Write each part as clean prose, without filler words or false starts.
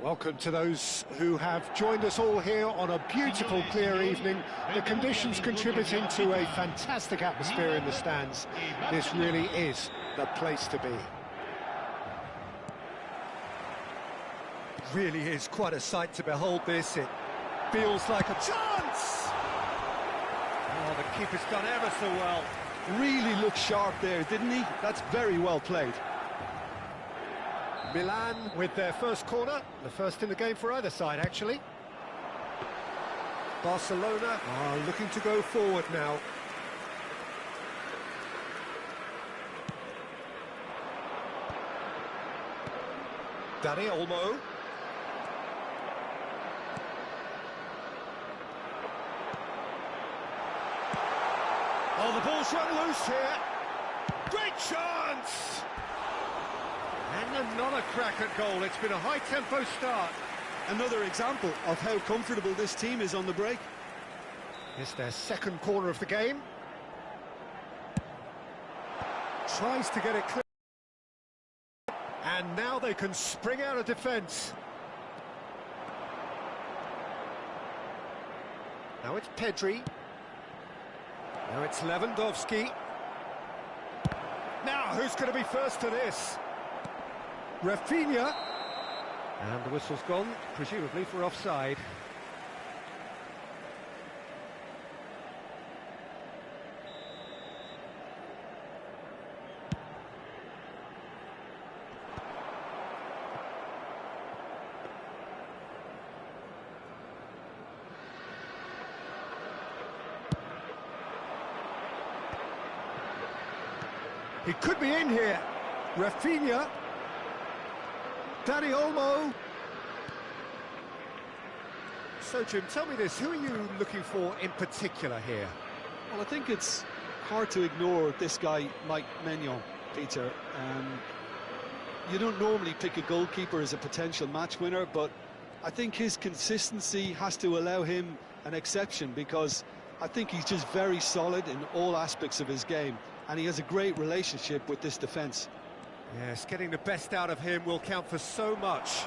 Welcome to those who have joined us all here on a beautiful, clear evening. The conditions contributing to a fantastic atmosphere in the stands. This really is the place to be. Really is quite a sight to behold this. It feels like a chance! Oh, the keeper's done ever so well. Really looked sharp there, didn't he? That's very well played. Milan with their first corner, the first in the game for either side, actually. Barcelona are looking to go forward now. Dani Olmo. Oh, the ball's run loose here. Great chance! And another crack at goal. It's been a high-tempo start. Another example of how comfortable this team is on the break. It's their second corner of the game. Tries to get it clear. And now they can spring out of defence. Now it's Pedri. Now it's Lewandowski. Now, who's going to be first to this? Rafinha. And the whistle's gone, presumably for offside. He could be in here. Rafinha. Dani Olmo. So, Jim, tell me this, who are you looking for in particular here? Well, I think it's hard to ignore this guy, Mike Maignan, Peter. You don't normally pick a goalkeeper as a potential match winner, but I think his consistency has to allow him an exception, because I think he's just very solid in all aspects of his game, and he has a great relationship with this defence. Yes, getting the best out of him will count for so much.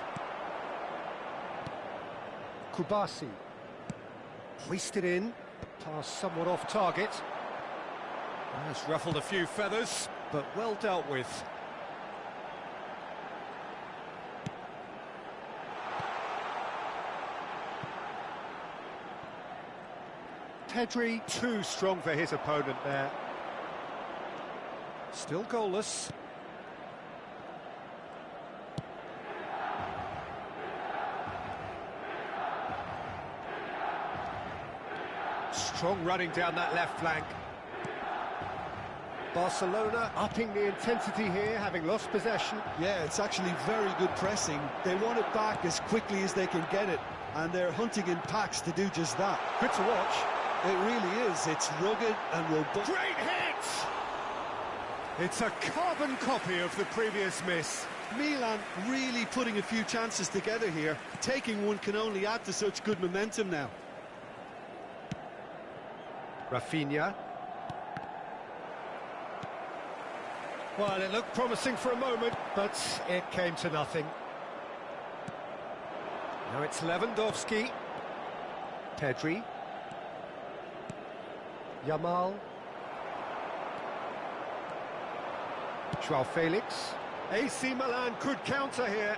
Kubasi. Hoisted in. Pass somewhat off target. That's ruffled a few feathers, but well dealt with. Pedri too strong for his opponent there. Still goalless. Strong running down that left flank. Barcelona upping the intensity here, having lost possession. Yeah, it's actually very good pressing. They want it back as quickly as they can get it, and they're hunting in packs to do just that. Good to watch. It really is. It's rugged and robust. Great hit! It's a carbon copy of the previous miss. Milan really putting a few chances together here. Taking one can only add to such good momentum now. Rafinha. Well, it looked promising for a moment, but it came to nothing. Now it's Lewandowski. Pedri. Yamal. Joao Felix. AC Milan could counter here.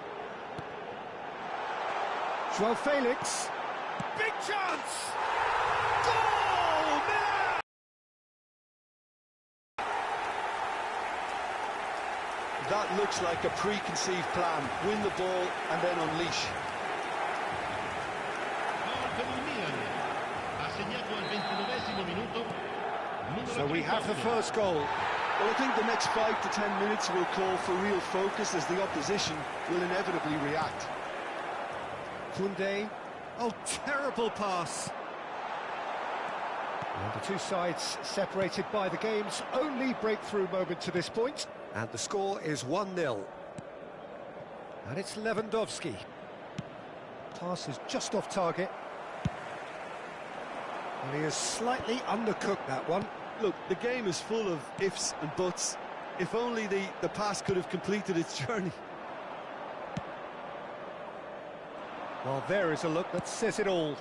Joao Felix. Big chance! Goal! Milan! That looks like a preconceived plan. Win the ball and then unleash. So we have the first goal. Well, I think the next 5 to 10 minutes will call for real focus, as the opposition will inevitably react. Koundé. Oh, terrible pass. And the two sides separated by the game's only breakthrough moment to this point. And the score is 1-0. And it's Lewandowski. Pass is just off target. And he has slightly undercooked that one. Look, the game is full of ifs and buts. If only the pass could have completed its journey. Well, there is a look that says it all.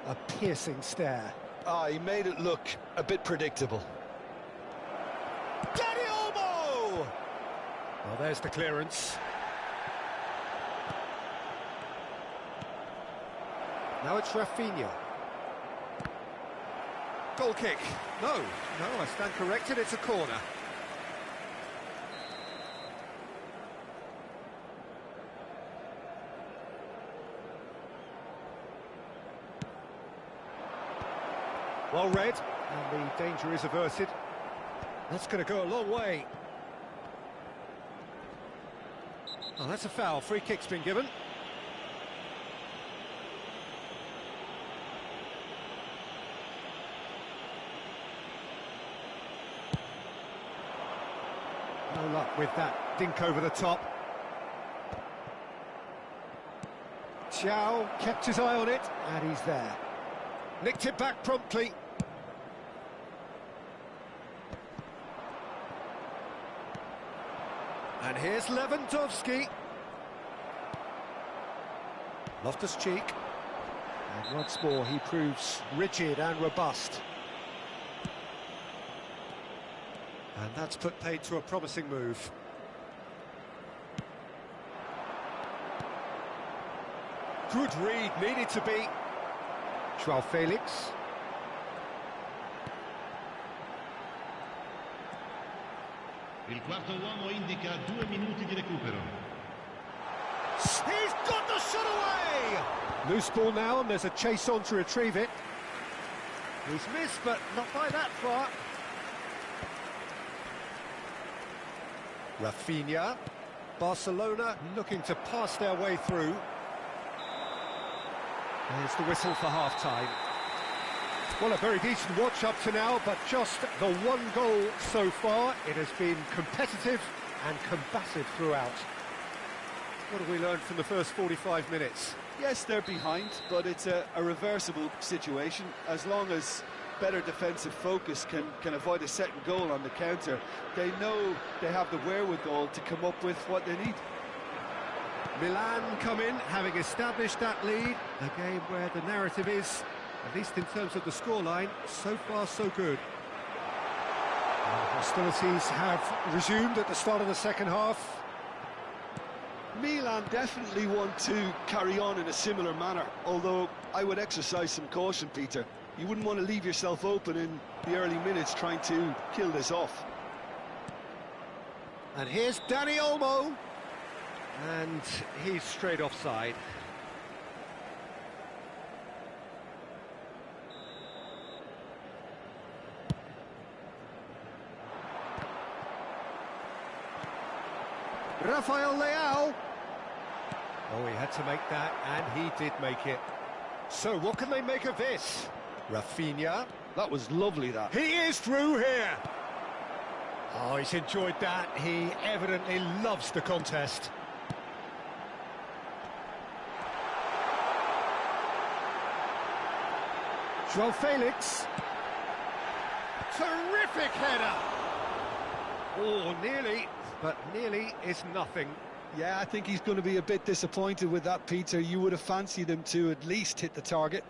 A piercing stare. Ah, he made it look a bit predictable. Danny Olmo! Well, there's the clearance. Now it's Rafinha. Goal kick. No, I stand corrected, it's a corner. Well read, and the danger is averted. That's going to go a long way. Oh, that's a foul. Free kick's been given. No luck with that dink over the top. Chow kept his eye on it, and he's there. Nicked it back promptly. And here's Lewandowski. Loftus-Cheek. And once more he proves rigid and robust. And that's put paid to a promising move. Good read, needed to be. Joao Felix. Il quarto uomo indica 2 minuti di recupero. He's got the shot away! Loose ball now, and there's a chase on to retrieve it. He's missed, but not by that far. Rafinha. Barcelona looking to pass their way through. There's the whistle for half-time. Well, a very decent watch up to now, but just the one goal so far. It has been competitive and combative throughout. What have we learned from the first 45 minutes? Yes, they're behind, but it's a reversible situation. As long as better defensive focus can avoid a second goal on the counter, they know they have the wherewithal to come up with what they need. Milan come in, having established that lead. A game where the narrative is, at least in terms of the scoreline, so far so good. Hostilities have resumed at the start of the second half. Milan definitely want to carry on in a similar manner, although I would exercise some caution, Peter. You wouldn't want to leave yourself open in the early minutes trying to kill this off. And here's Danny Olmo. And he's straight offside. Rafael Leao. Oh, he had to make that, and he did make it. So, what can they make of this? Rafinha. That was lovely, that. He is through here. Oh, he's enjoyed that. He evidently loves the contest. Joao Felix. Terrific header. Oh, nearly, but nearly is nothing. Yeah, I think he's going to be a bit disappointed with that, Peter. You would have fancied him to at least hit the target.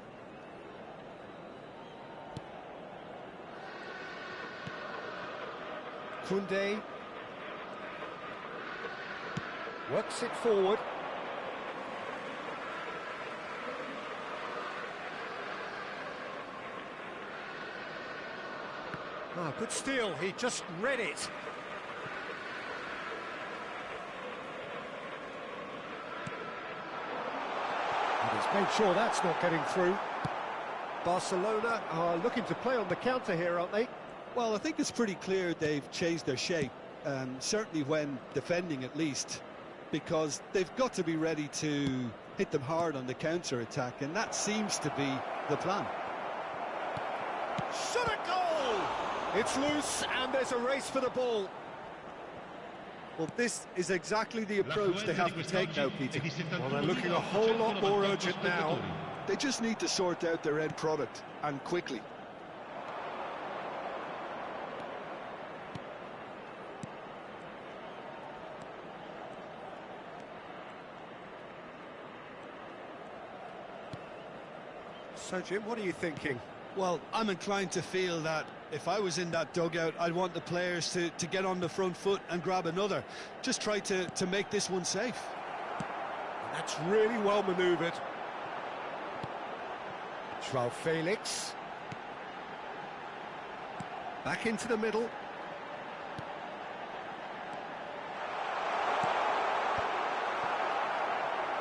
Koundé works it forward. Oh, good steal, he just read it. And he's made sure that's not getting through. Barcelona are looking to play on the counter here, aren't they? Well, I think it's pretty clear they've changed their shape, certainly when defending at least, because they've got to be ready to hit them hard on the counter-attack, and that seems to be the plan. Shot a goal! It's loose, and there's a race for the ball. Well, this is exactly the approach they have to take now, Peter. Well, they're looking a whole lot more urgent now. They just need to sort out their end product, and quickly. So, Jim, what are you thinking? Well, I'm inclined to feel that if I was in that dugout, I'd want the players to get on the front foot and grab another. Just try to make this one safe. That's really well manoeuvred. Joao Felix. Back into the middle.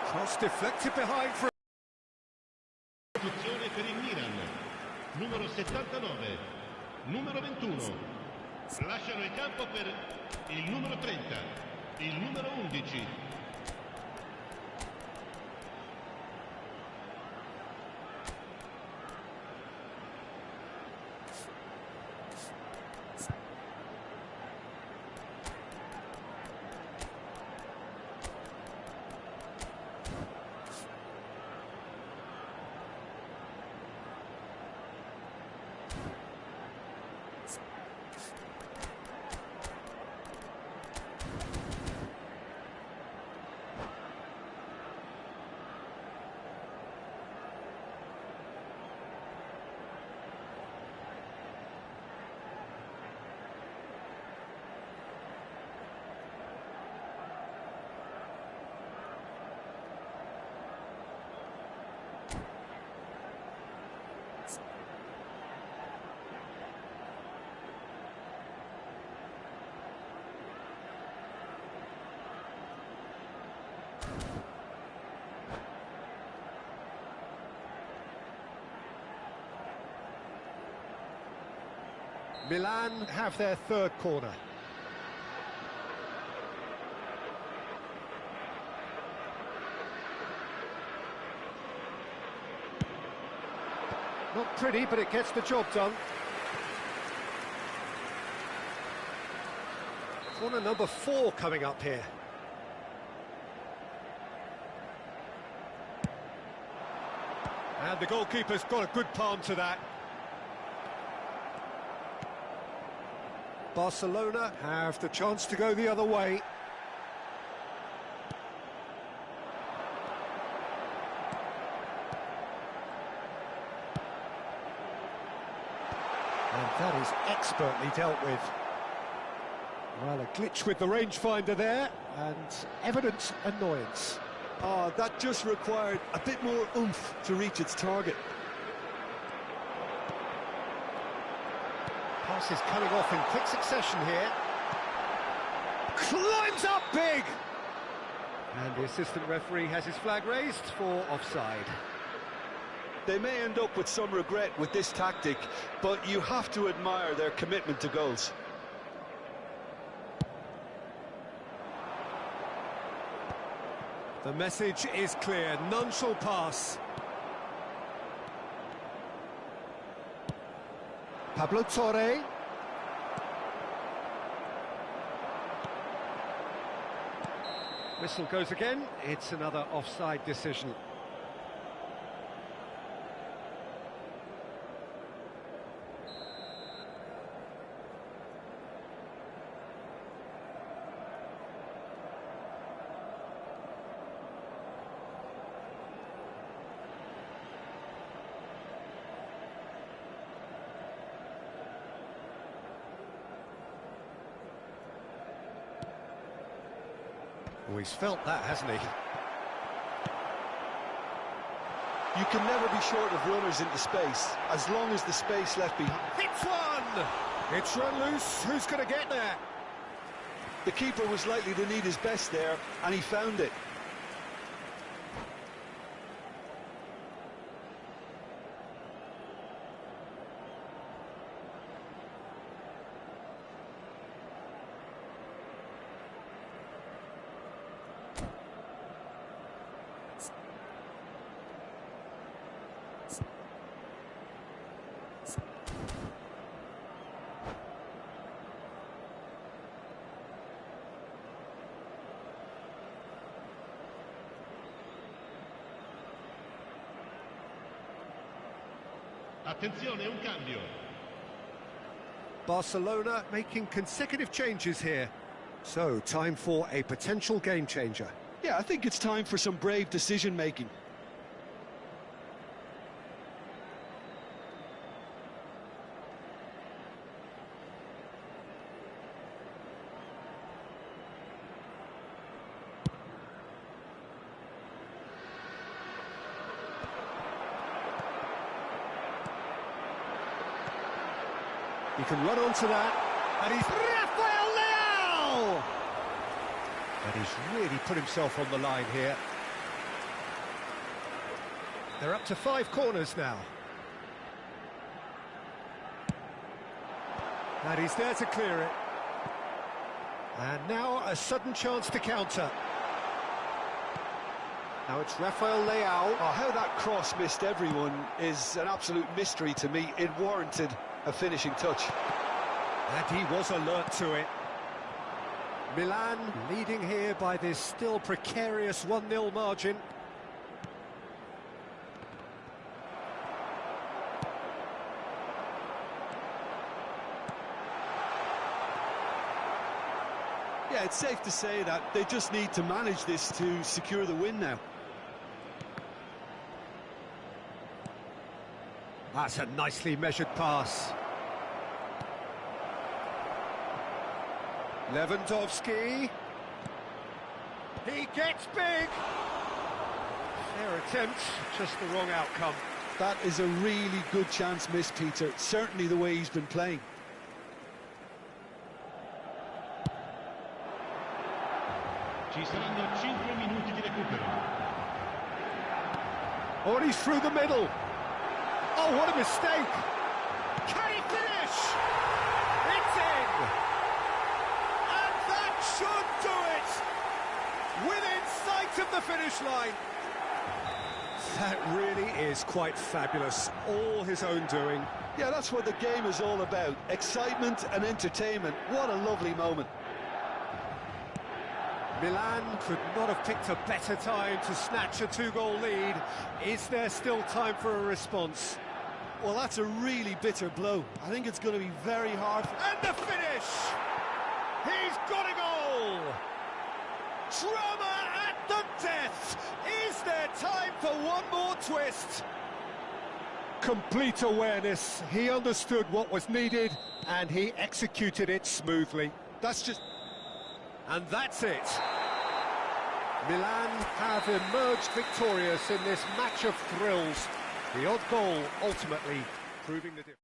Cross deflected behind for... Posizione per il Milan. Numero 79, numero 21. Lasciano il campo per il numero 30, il numero 11. Milan have their third corner. Not pretty, but it gets the job done. Corner number 4 coming up here. And the goalkeeper's got a good palm to that. Barcelona have the chance to go the other way. And that is expertly dealt with. Well, a glitch with the rangefinder there, and evident annoyance. Oh, that just required a bit more oomph to reach its target. Pass is coming off in quick succession here. Climbs up big! And the assistant referee has his flag raised for offside. They may end up with some regret with this tactic, but you have to admire their commitment to goals. The message is clear, none shall pass. Pablo Torre. Whistle goes again, it's another offside decision. Oh, he's felt that, hasn't he? You can never be short of runners into space, as long as the space left behind. Hits one! It's run loose, who's going to get there? The keeper was likely to need his best there, and he found it. Attenzione, un cambio. Barcelona making consecutive changes here. So, time for a potential game changer. Yeah, I think it's time for some brave decision-making. He can run onto that, and he's Rafael Leao! And he's really put himself on the line here. They're up to 5 corners now. And he's there to clear it. And now a sudden chance to counter. Now it's Rafael Leao. Oh, how that cross missed everyone is an absolute mystery to me. It warranted a finishing touch. And he was alert to it. Milan leading here by this still precarious 1-0 margin. Yeah, it's safe to say that they just need to manage this to secure the win now. That's a nicely measured pass. Lewandowski. He gets big. Fair attempt, just the wrong outcome. That is a really good chance missed, Peter. Certainly the way he's been playing. Ci saranno 5 minuti di recupero. Oh, and he's through the middle. Oh, what a mistake. Can he finish? It's in. And that should do it. Within sight of the finish line. That really is quite fabulous. All his own doing. Yeah, that's what the game is all about. Excitement and entertainment. What a lovely moment. Milan could not have picked a better time to snatch a 2-goal lead. Is there still time for a response? Well, that's a really bitter blow. I think it's going to be very hard. And the finish! He's got a goal! Drama at the death! Is there time for one more twist? Complete awareness. He understood what was needed, and he executed it smoothly. And that's it. Milan have emerged victorious in this match of thrills. The odd goal ultimately proving the difference.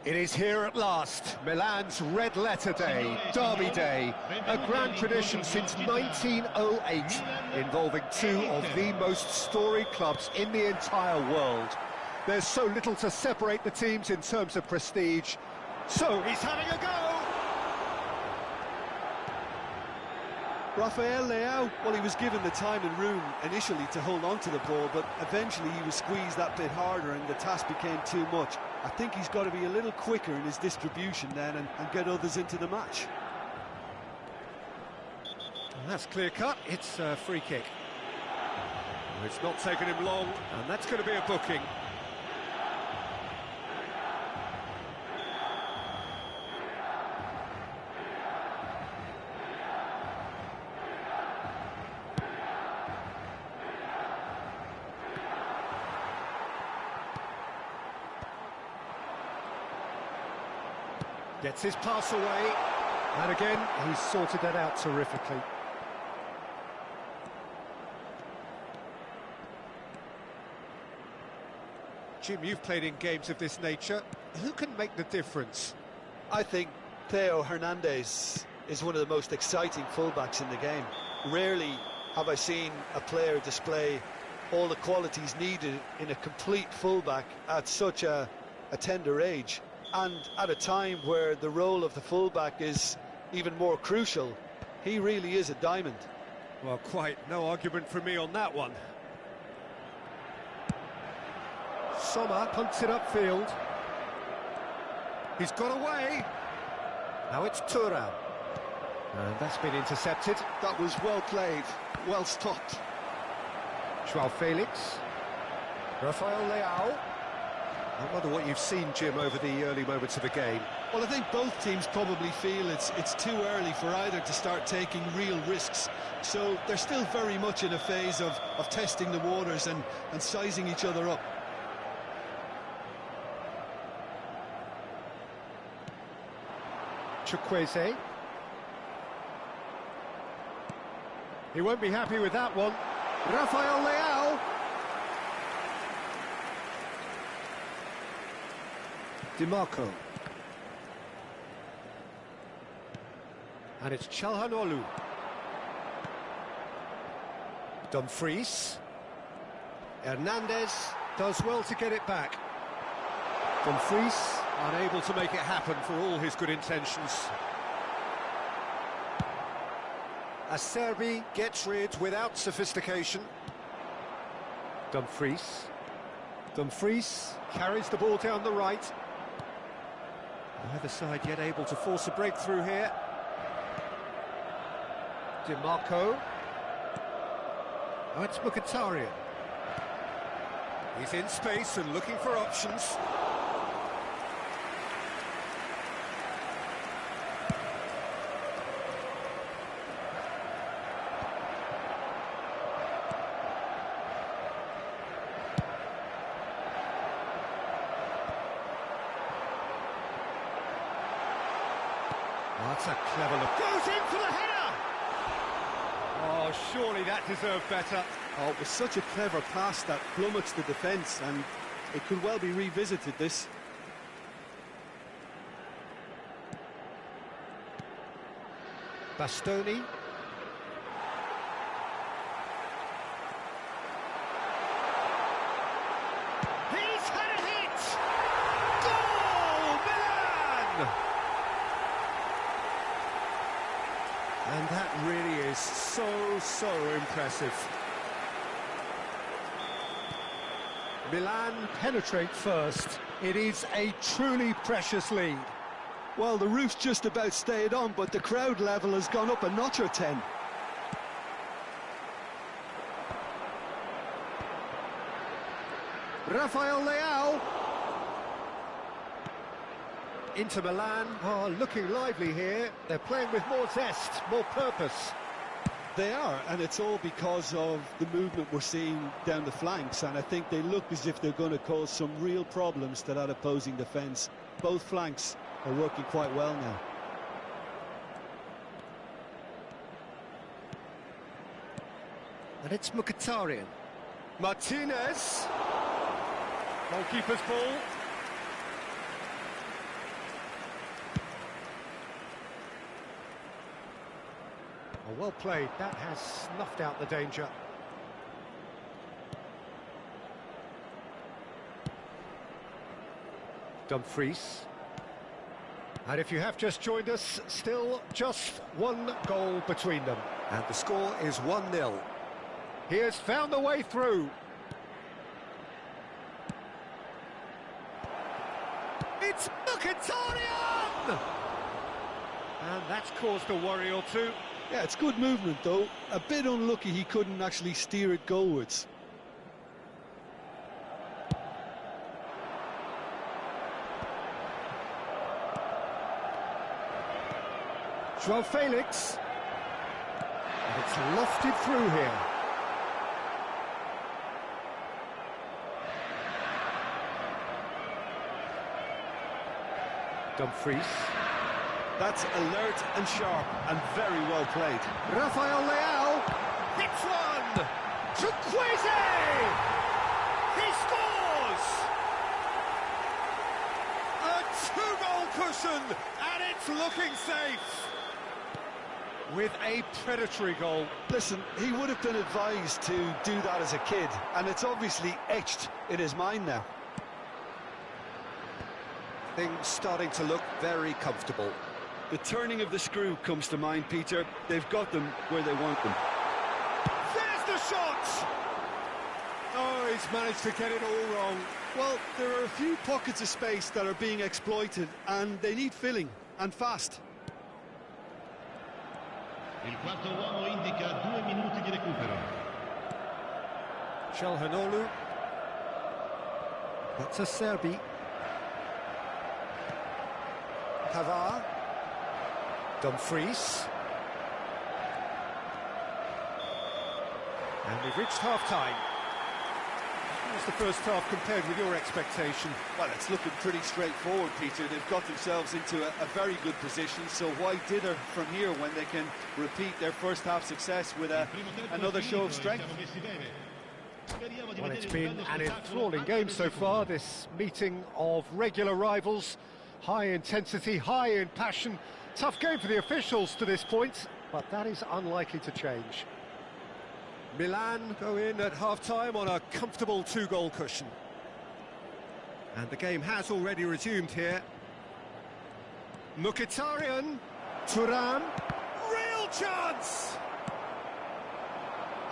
It is here at last, Milan's red letter day, derby day, a grand tradition since 1908, involving two of the most storied clubs in the entire world. There's so little to separate the teams in terms of prestige, so he's having a go! Rafael Leao, well, he was given the time and room initially to hold on to the ball, but eventually he was squeezed that bit harder and the task became too much. I think he's got to be a little quicker in his distribution then and get others into the match. And that's clear-cut, it's a free kick. It's not taken him long, and that's going to be a booking. Gets his pass away, and again, he's sorted that out terrifically. Jim, you've played in games of this nature. Who can make the difference? I think Theo Hernandez is one of the most exciting fullbacks in the game. Rarely have I seen a player display all the qualities needed in a complete fullback at such a tender age. And at a time where the role of the fullback is even more crucial. He really is a diamond. Well, quite no argument from me on that one. Sommer punts it upfield. He's got away. Now it's Thuram. And that's been intercepted. That was well played, well stopped. Joao Felix. Rafael Leao. I wonder what you've seen, Jim, over the early moments of the game. Well, I think both teams probably feel it's too early for either to start taking real risks. So they're still very much in a phase of testing the waters and sizing each other up. Chukwueze. He won't be happy with that one. Rafael Leao. DiMarco. And it's Çalhanoğlu. Dumfries. Hernandez does well to get it back. Dumfries unable to make it happen for all his good intentions. Acerbi gets rid without sophistication. Dumfries. Dumfries carries the ball down the right. Neither side yet able to force a breakthrough here. DiMarco. Oh, it's Mkhitaryan. He's in space and looking for options. That's a clever look. Goes in for the header! Oh, surely that deserved better. Oh, it was such a clever pass that flummoxed the defence, and it could well be revisited, this. Bastoni. He's had a hit! Goal! Milan! And that really is so impressive. Milan penetrate first. It is a truly precious lead. Well, the roof's just about stayed on, but the crowd level has gone up a notch or 10. Rafael Leao. Inter Milan are looking lively here. They're playing with more zest, more purpose. They are, and it's all because of the movement we're seeing down the flanks, and I think they look as if they're going to cause some real problems to that opposing defence. Both flanks are working quite well now. And it's Mkhitaryan. Martinez. Goalkeeper's ball. Oh, well played. That has snuffed out the danger. Dumfries. And if you have just joined us, still just one goal between them. And the score is 1-0. He has found the way through. It's Mkhitaryan! And that's caused a worry or two. Yeah, it's good movement, though. A bit unlucky he couldn't actually steer it goalwards. João Felix. And it's lofted through here. Dumfries. That's alert and sharp and very well played. Rafael Leao hits one! Chukwueze! He scores! A two-goal cushion, and it's looking safe. With a predatory goal. Listen, he would have been advised to do that as a kid, and it's obviously etched in his mind now. Things starting to look very comfortable. The turning of the screw comes to mind, Peter. They've got them where they want them. There's the shot! Oh, he's managed to get it all wrong. Well, there are a few pockets of space that are being exploited, and they need filling, and fast. Il quarto uomo indica 2 minuti di recupero. Calhanoglu. That's a Serbi. Pavard. Dumfries. And we've reached half-time. How's the first half compared with your expectation? Well, it's looking pretty straightforward, Peter. They've got themselves into a very good position, so why dither from here when they can repeat their first half success with another show of strength? Well, it's been an enthralling game so far, this meeting of regular rivals. High intensity, high in passion. Tough game for the officials to this point, but that is unlikely to change. Milan go in at half-time on a comfortable two-goal cushion. And the game has already resumed here. Mkhitaryan, Thuram, real chance!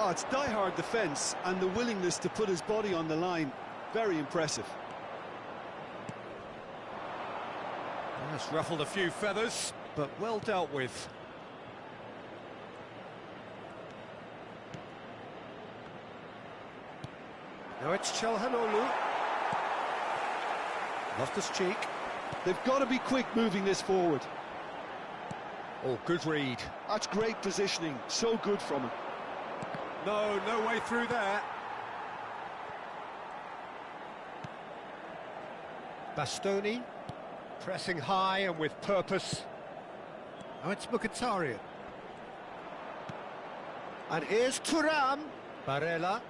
Oh, it's die-hard defence and the willingness to put his body on the line. Very impressive. That's ruffled a few feathers, but well dealt with. Now it's Calhanoglu. Loftus-Cheek. They've got to be quick moving this forward. Oh, good read. That's great positioning. So good from him. No way through there. Bastoni. Pressing high and with purpose. Oh, it's Mkhitaryan. And here's Thuram. Barella.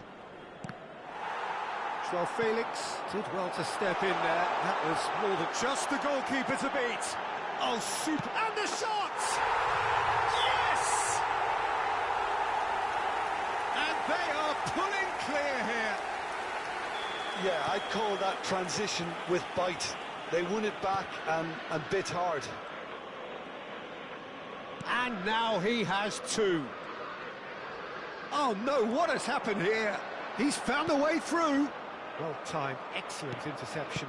João Felix did well to step in there. That was more than just the goalkeeper to beat. Oh, super. And the shot! Yes! And they are pulling clear here. Yeah, I'd call that transition with bite. They won it back and bit hard. And now he has two. Oh no, what has happened here? He's found a way through. Well timed, excellent interception.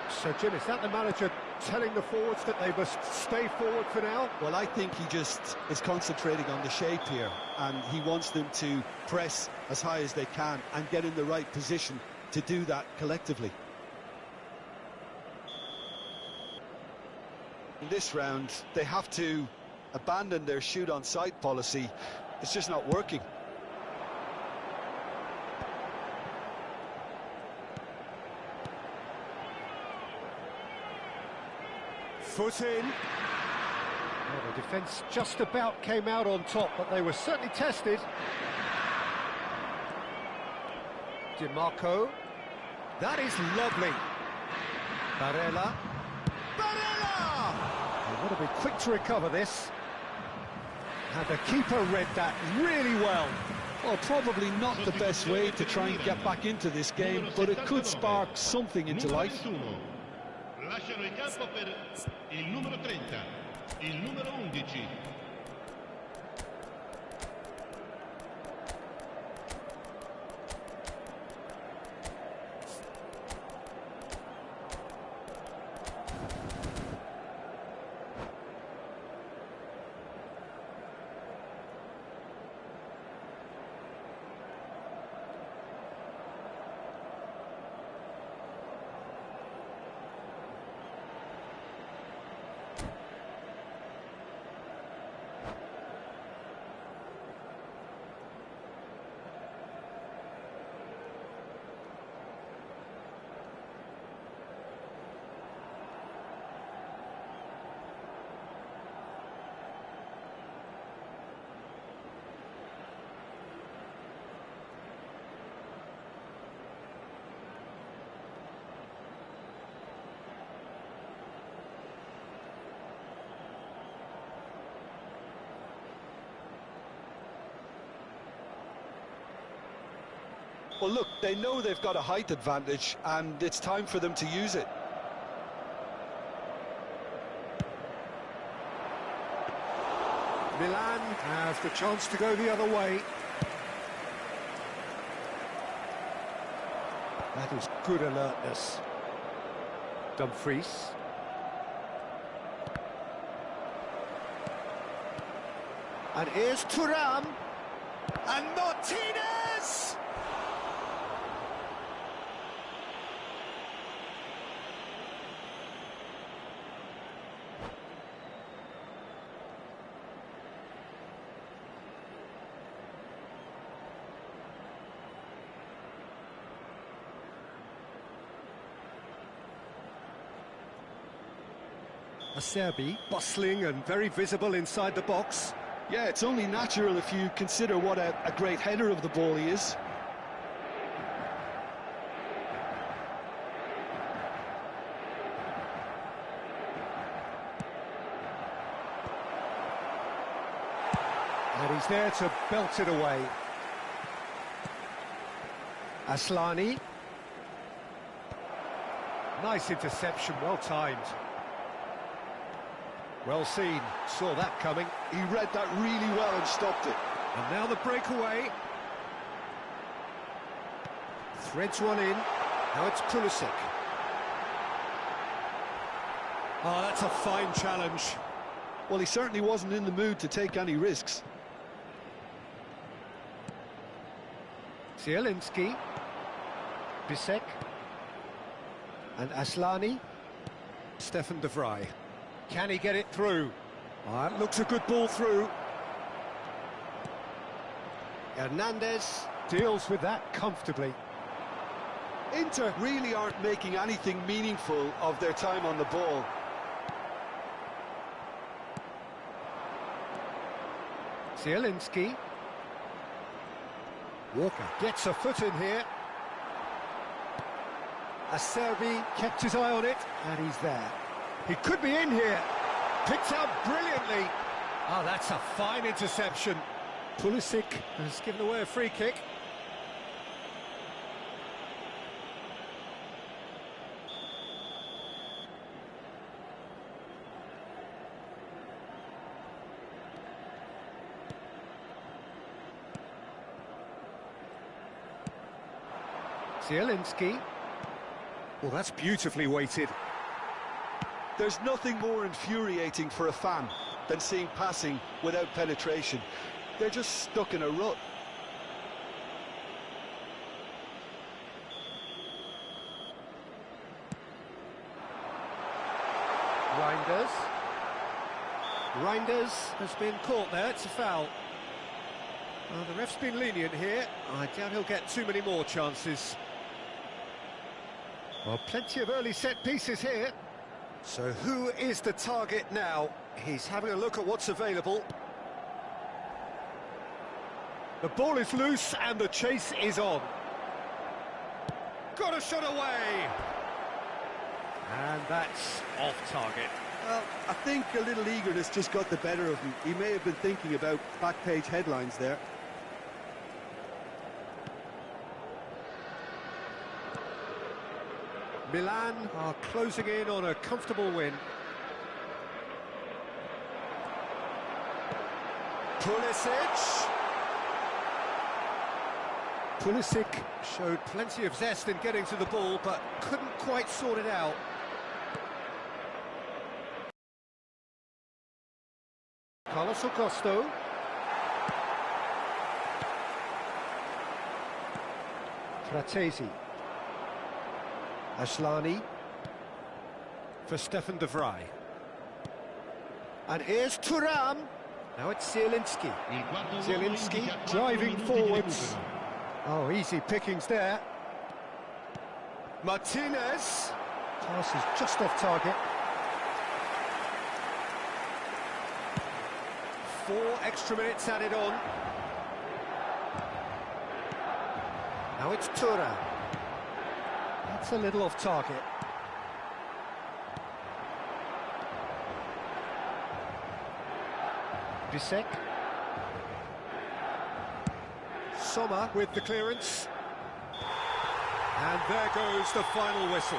So Jim, is that the manager telling the forwards that they must stay forward for now? Well, I think he just is concentrating on the shape here, and he wants them to press as high as they can and get in the right position to do that collectively. In this round, they have to abandon their shoot-on-sight policy. It's just not working. Foot in. Well, the defence just about came out on top, but they were certainly tested. DiMarco. That is lovely. Barella. Barella! They've got to be quick to recover this. And the keeper read that really well. Well, probably not the best way to try and get back into this game, but it could spark something into life. Lasciano il campo per il numero 30, il numero 11. Well, look, they know they've got a height advantage, and it's time for them to use it. Milan has the chance to go the other way. That is good alertness. Dumfries. And here's Thuram. And Martinez! Acerbi, bustling and very visible inside the box. Yeah, it's only natural if you consider what a great header of the ball he is. And he's there to belt it away. Aslani. Nice interception, well timed. Well seen, saw that coming. He read that really well and stopped it. And now the breakaway. Threads one in. Now it's Pulisic. Oh, that's a fine challenge. Well, he certainly wasn't in the mood to take any risks. Zielinski. Bisek. And Aslani. Stefan de Vrij. Can he get it through? Oh, that looks a good ball through. Hernandez deals with that comfortably. Inter really aren't making anything meaningful of their time on the ball. Zielinski. Walker gets a foot in here. Acerbi kept his eye on it, and he's there. He could be in here. Picked out brilliantly. Oh, that's a fine interception. Pulisic has given away a free kick. Zielinski. Well, that's beautifully weighted. There's nothing more infuriating for a fan than seeing passing without penetration. They're just stuck in a rut. Reinders has been caught there, it's a foul. Well, the ref's been lenient here. I doubt he'll get too many more chances. Well, plenty of early set pieces here. So who is the target now? He's having a look at what's available. The ball is loose and the chase is on. Got a shot away! And that's off target. Well, I think a little eagerness just got the better of him. He may have been thinking about back-page headlines there. Milan are closing in on a comfortable win. Pulisic. Pulisic showed plenty of zest in getting to the ball, but couldn't quite sort it out. Carlos Augusto. Fratesi. Ashlani. For Stefan de Vrij. And here's Thuram. Now it's Zielinski. Zielinski driving forwards. Oh, easy pickings there. Martinez. Pass is just off target. 4 extra minutes added on. Now it's Thuram. That's a little off target. Bisek. Sommer with the clearance. And there goes the final whistle.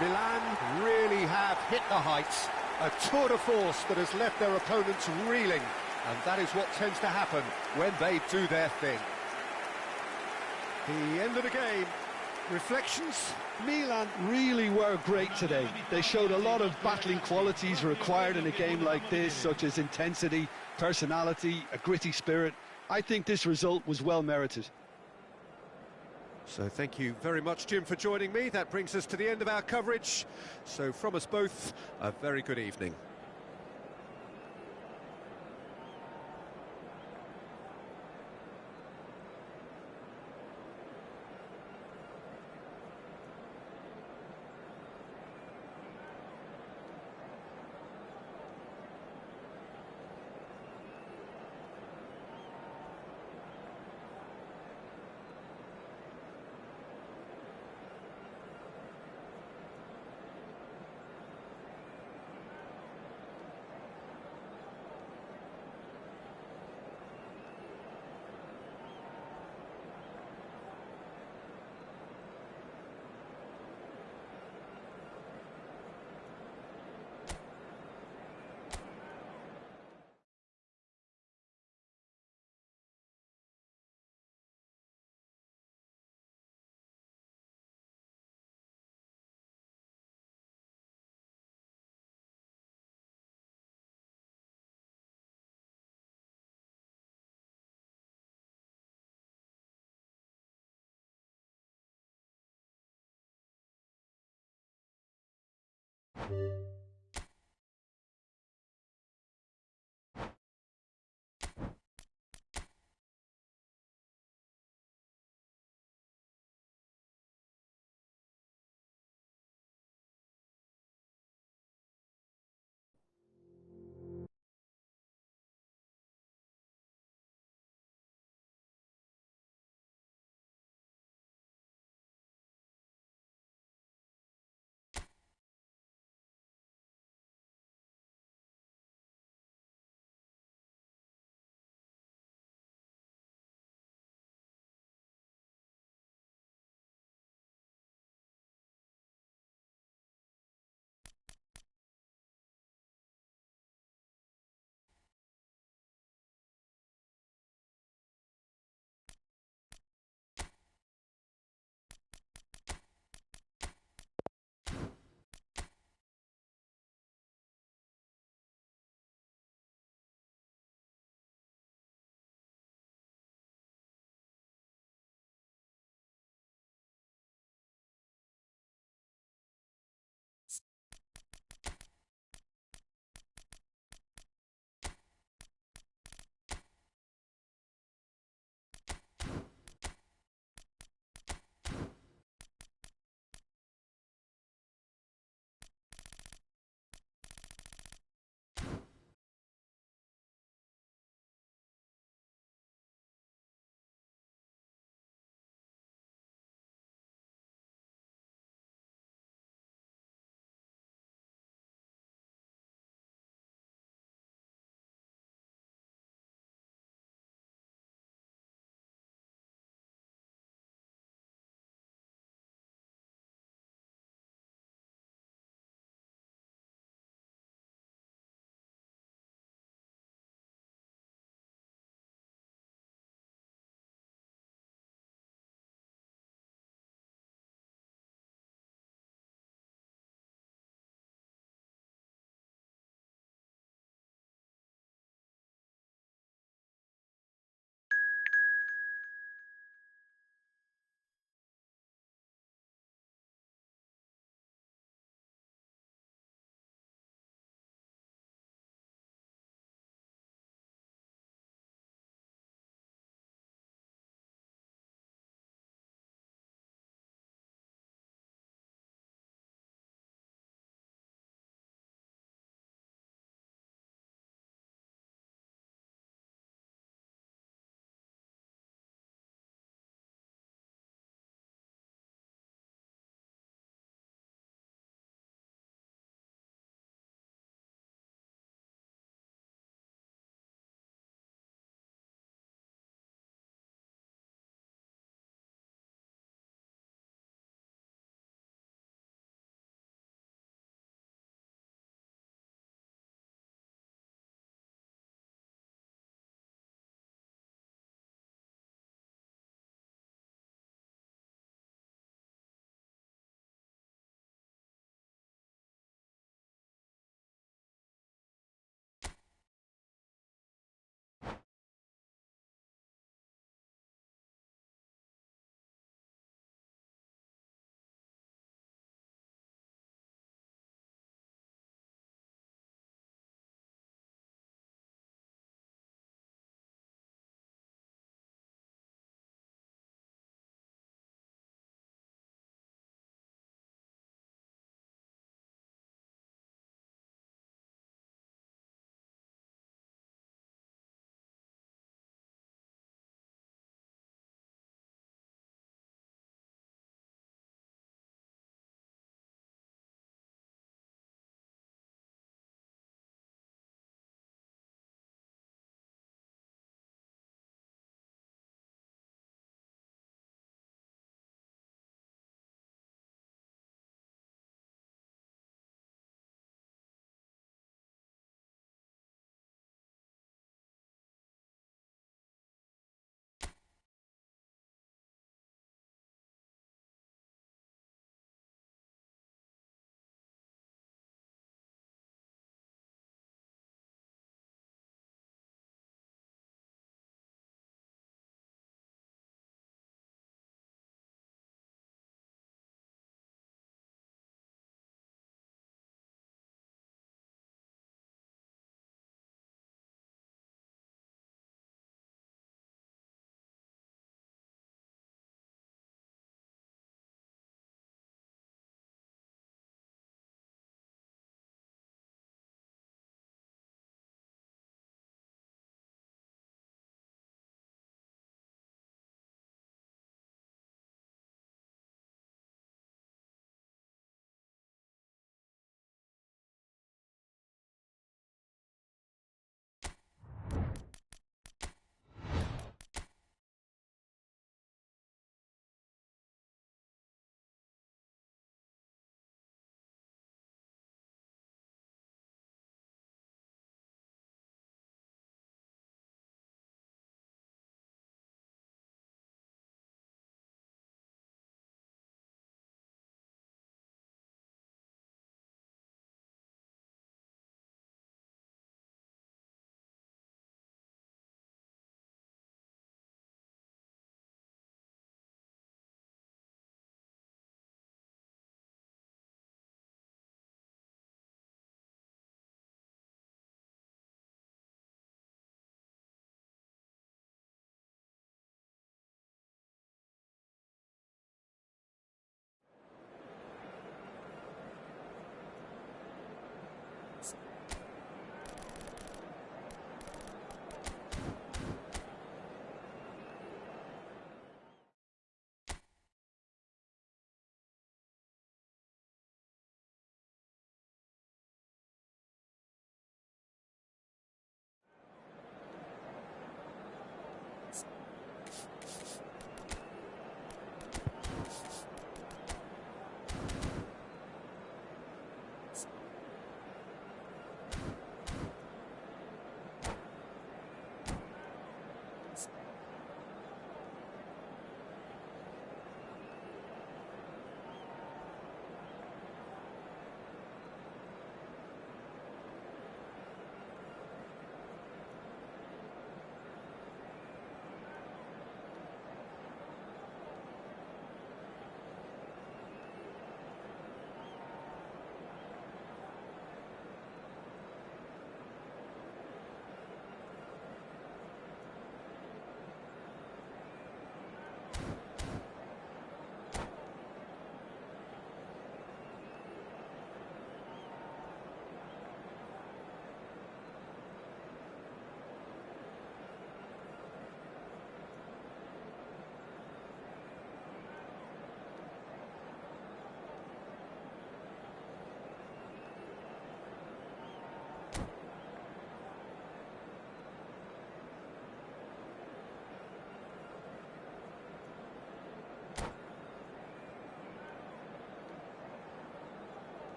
Milan really have hit the heights. A tour de force that has left their opponents reeling. And that is what tends to happen when they do their thing. The end of the game. Reflections? Milan really were great today. They showed a lot of battling qualities required in a game like this, such as intensity, personality, a gritty spirit. I think this result was well merited. So thank you very much, Jim, for joining me. That brings us to the end of our coverage. So from us both, a very good evening.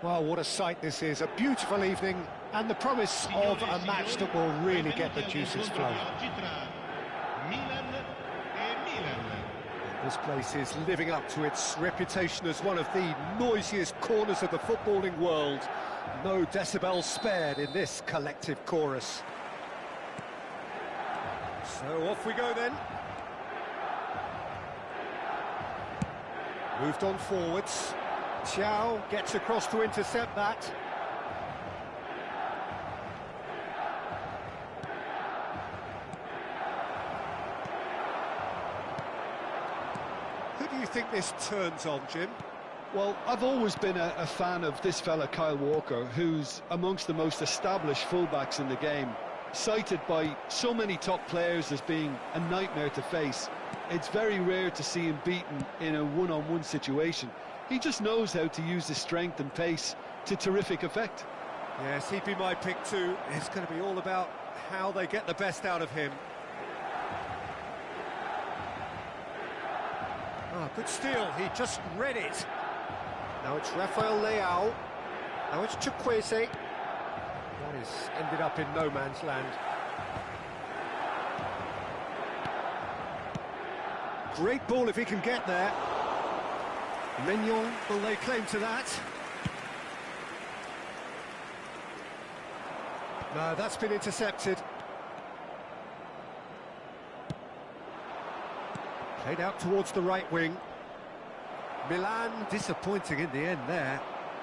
Well, what a sight this is. A beautiful evening and the promise of a match that will really get the juices flowing. This place is living up to its reputation as one of the noisiest corners of the footballing world. No decibels spared in this collective chorus. So off we go then. Moved on forwards. Xiao gets across to intercept that. Who do you think this turns on, Jim? Well, I've always been a fan of this fella, Kyle Walker, who's amongst the most established fullbacks in the game. Cited by so many top players as being a nightmare to face. It's very rare to see him beaten in a one-on-one situation. He just knows how to use his strength and pace to terrific effect. Yes, he'd be my pick too. It's going to be all about how they get the best out of him. Ah, good steal, he just read it. Now it's Rafael Leao. Now it's Chukwueze. That has ended up in no man's land. Great ball if he can get there. Mignon will lay claim to that. No, that's been intercepted. Played out towards the right wing. Milan disappointing in the end there.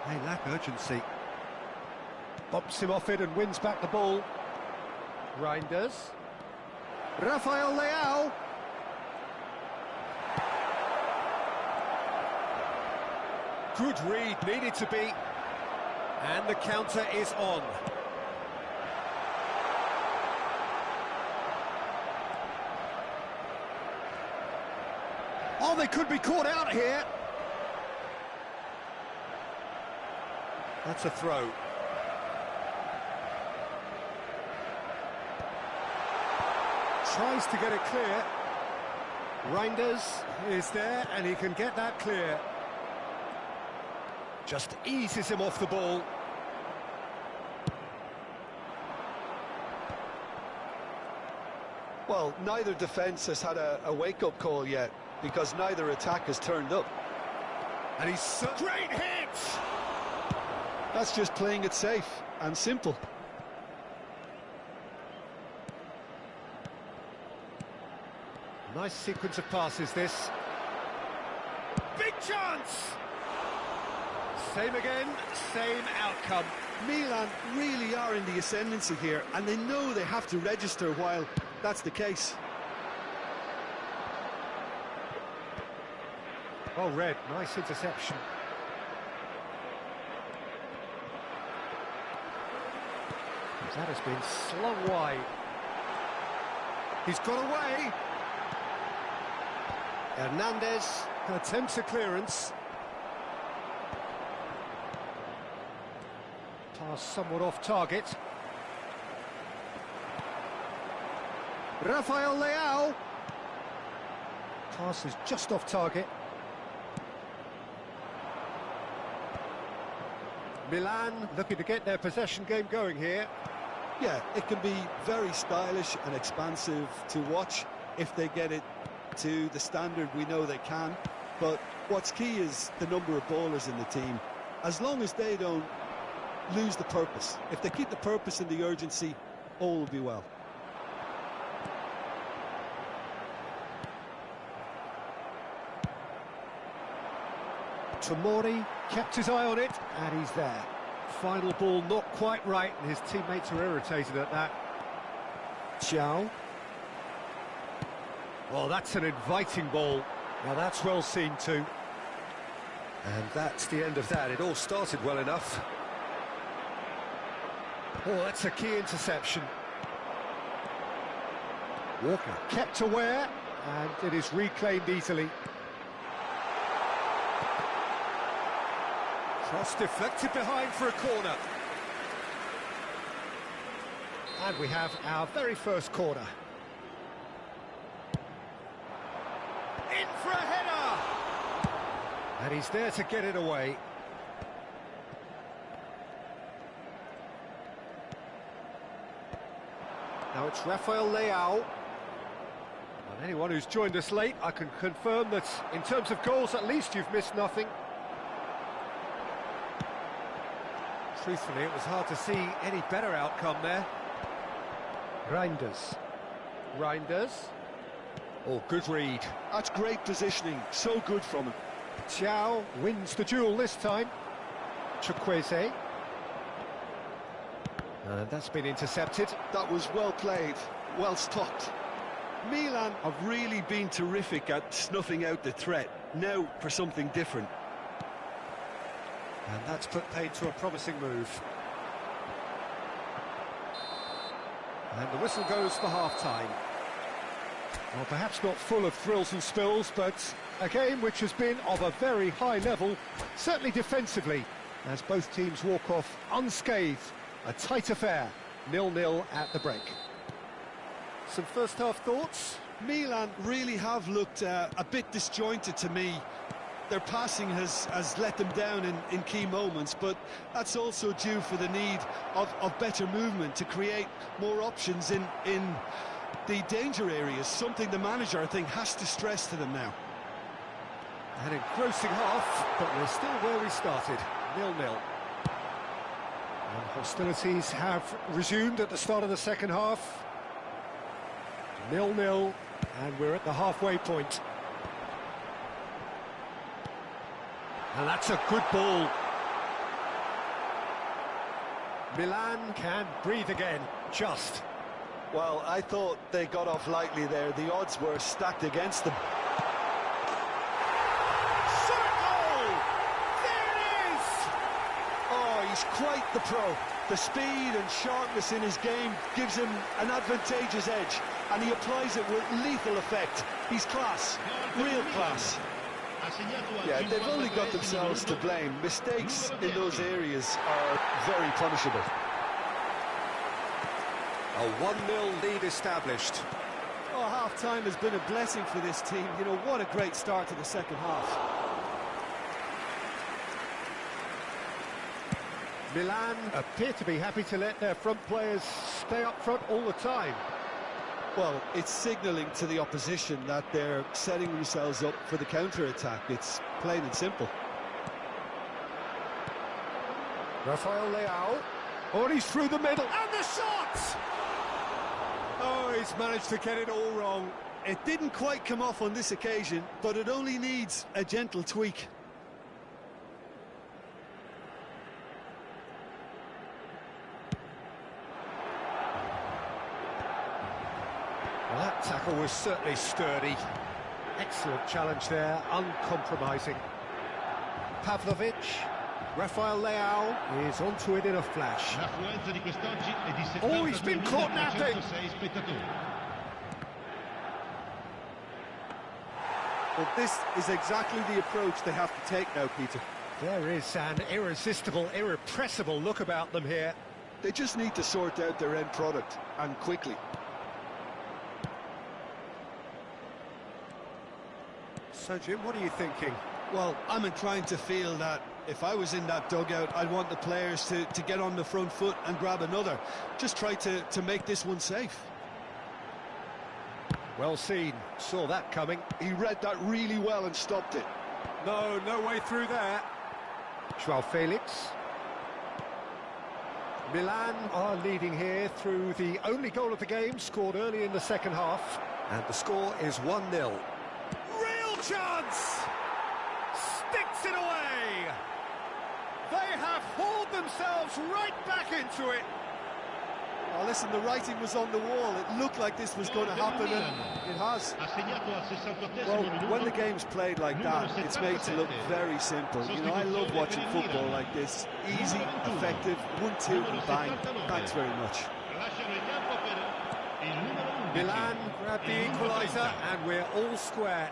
They lack urgency. Bumps him off it and wins back the ball. Reinders. Rafael Leao. Good read, needed to be. And the counter is on. Oh, they could be caught out here. That's a throw. Tries to get it clear. Reinders is there and he can get that clear. Just eases him off the ball. Well, neither defence has had a wake-up call yet, because neither attack has turned up. And he's... Great hit! That's just playing it safe and simple. Nice sequence of passes, this. Big chance! Same again, same outcome. Milan really are in the ascendancy here, and they know they have to register while that's the case. Well read, nice interception. That has been slung wide. He's got away. Hernandez attempts a clearance. Pass somewhat off target. Rafael Leao. Pass is just off target. Milan looking to get their possession game going here. Yeah, it can be very stylish and expansive to watch if they get it to the standard we know they can. But what's key is the number of ballers in the team. As long as they don't lose the purpose, if they keep the purpose and the urgency, all will be well. Tomori kept his eye on it, and he's there. Final ball not quite right, and his teammates are irritated at that. Xiao. Well, that's an inviting ball. Now that's well seen too. And that's the end of that. It all started well enough. Oh, that's a key interception. Walker kept aware, and it is reclaimed easily. Cross deflected behind for a corner. And we have our very first corner. In for a header! And he's there to get it away. It's Rafael Leao. And anyone who's joined us late, I can confirm that in terms of goals, at least you've missed nothing. Truthfully, it was hard to see any better outcome there. Reinders. Oh, good read. That's great positioning, so good from him. Thiaw wins the duel this time. Chukwueze. And that's been intercepted. That was well played, well stopped. Milan have really been terrific at snuffing out the threat. Now for something different. And that's put paid to a promising move. And the whistle goes for half-time. Well, perhaps not full of thrills and spills, but a game which has been of a very high level, certainly defensively, as both teams walk off unscathed. A tight affair, 0-0 at the break. Some first-half thoughts? Milan really have looked a bit disjointed to me. Their passing has let them down in key moments, but that's also due for the need of better movement to create more options in the danger areas, something the manager, I think, has to stress to them now. An engrossing half, but we're still where we started, 0-0. And hostilities have resumed at the start of the second half. 0-0, and we're at the halfway point. And that's a good ball. Milan can breathe again, just. Well, I thought they got off lightly there. The odds were stacked against them. Shot a goal! There it is! Oh, he's quite the pro. The speed and sharpness in his game gives him an advantageous edge, and he applies it with lethal effect. He's class, real class. Yeah, they've only got themselves to blame. Mistakes in those areas are very punishable. A 1-0 lead established. Oh, half-time has been a blessing for this team. You know, what a great start to the second half. Milan appear to be happy to let their front players stay up front all the time. Well, it's signalling to the opposition that they're setting themselves up for the counter-attack. It's plain and simple. Rafael Leao. Oh, he's through the middle. And the shot! Oh, he's managed to get it all wrong. It didn't quite come off on this occasion, but it only needs a gentle tweak. Well, that tackle was certainly sturdy. Excellent challenge there, uncompromising. Pavlovic, Rafael Leao is onto it in a flash. Oh, he's been caught napping! Well, this is exactly the approach they have to take now, Peter. There is an irresistible, irrepressible look about them here. They just need to sort out their end product, and quickly. So, Jim, what are you thinking? Well, I'm inclined to feel that if I was in that dugout, I'd want the players to get on the front foot and grab another. Just try to make this one safe. Well seen. Saw that coming. He read that really well and stopped it. No way through there. Joao Felix. Milan are leading here through the only goal of the game, scored early in the second half. And the score is 1-0. Real chance! Sticks it away! They have hauled themselves right back into it. Oh, listen, the writing was on the wall. It looked like this was going to happen, and it has. Well, when the game's played like that, it's made to look very simple. You know, I love watching football like this. Easy, effective, 1-2 and bang. Thanks very much. Milan grab the equaliser, and we're all square.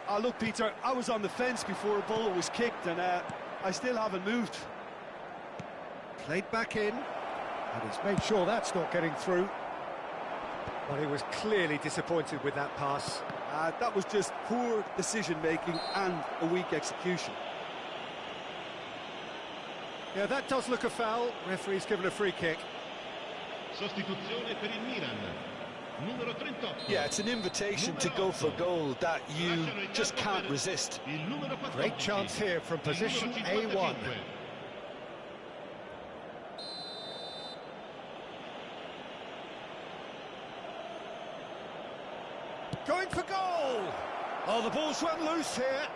Oh, look, Peter, I was on the fence before a ball was kicked, and I still haven't moved. Played back in. And he's made sure that's not getting through. Well, he was clearly disappointed with that pass. That was just poor decision-making and a weak execution. Yeah, that does look a foul. Referee's given a free kick. Sostituzione per il Milan. Numero 38. Yeah, it's an invitation to go for goal that you just can't resist. Il numero 14. Great chance here from position A1. Going for goal! Oh, the ball's run loose here.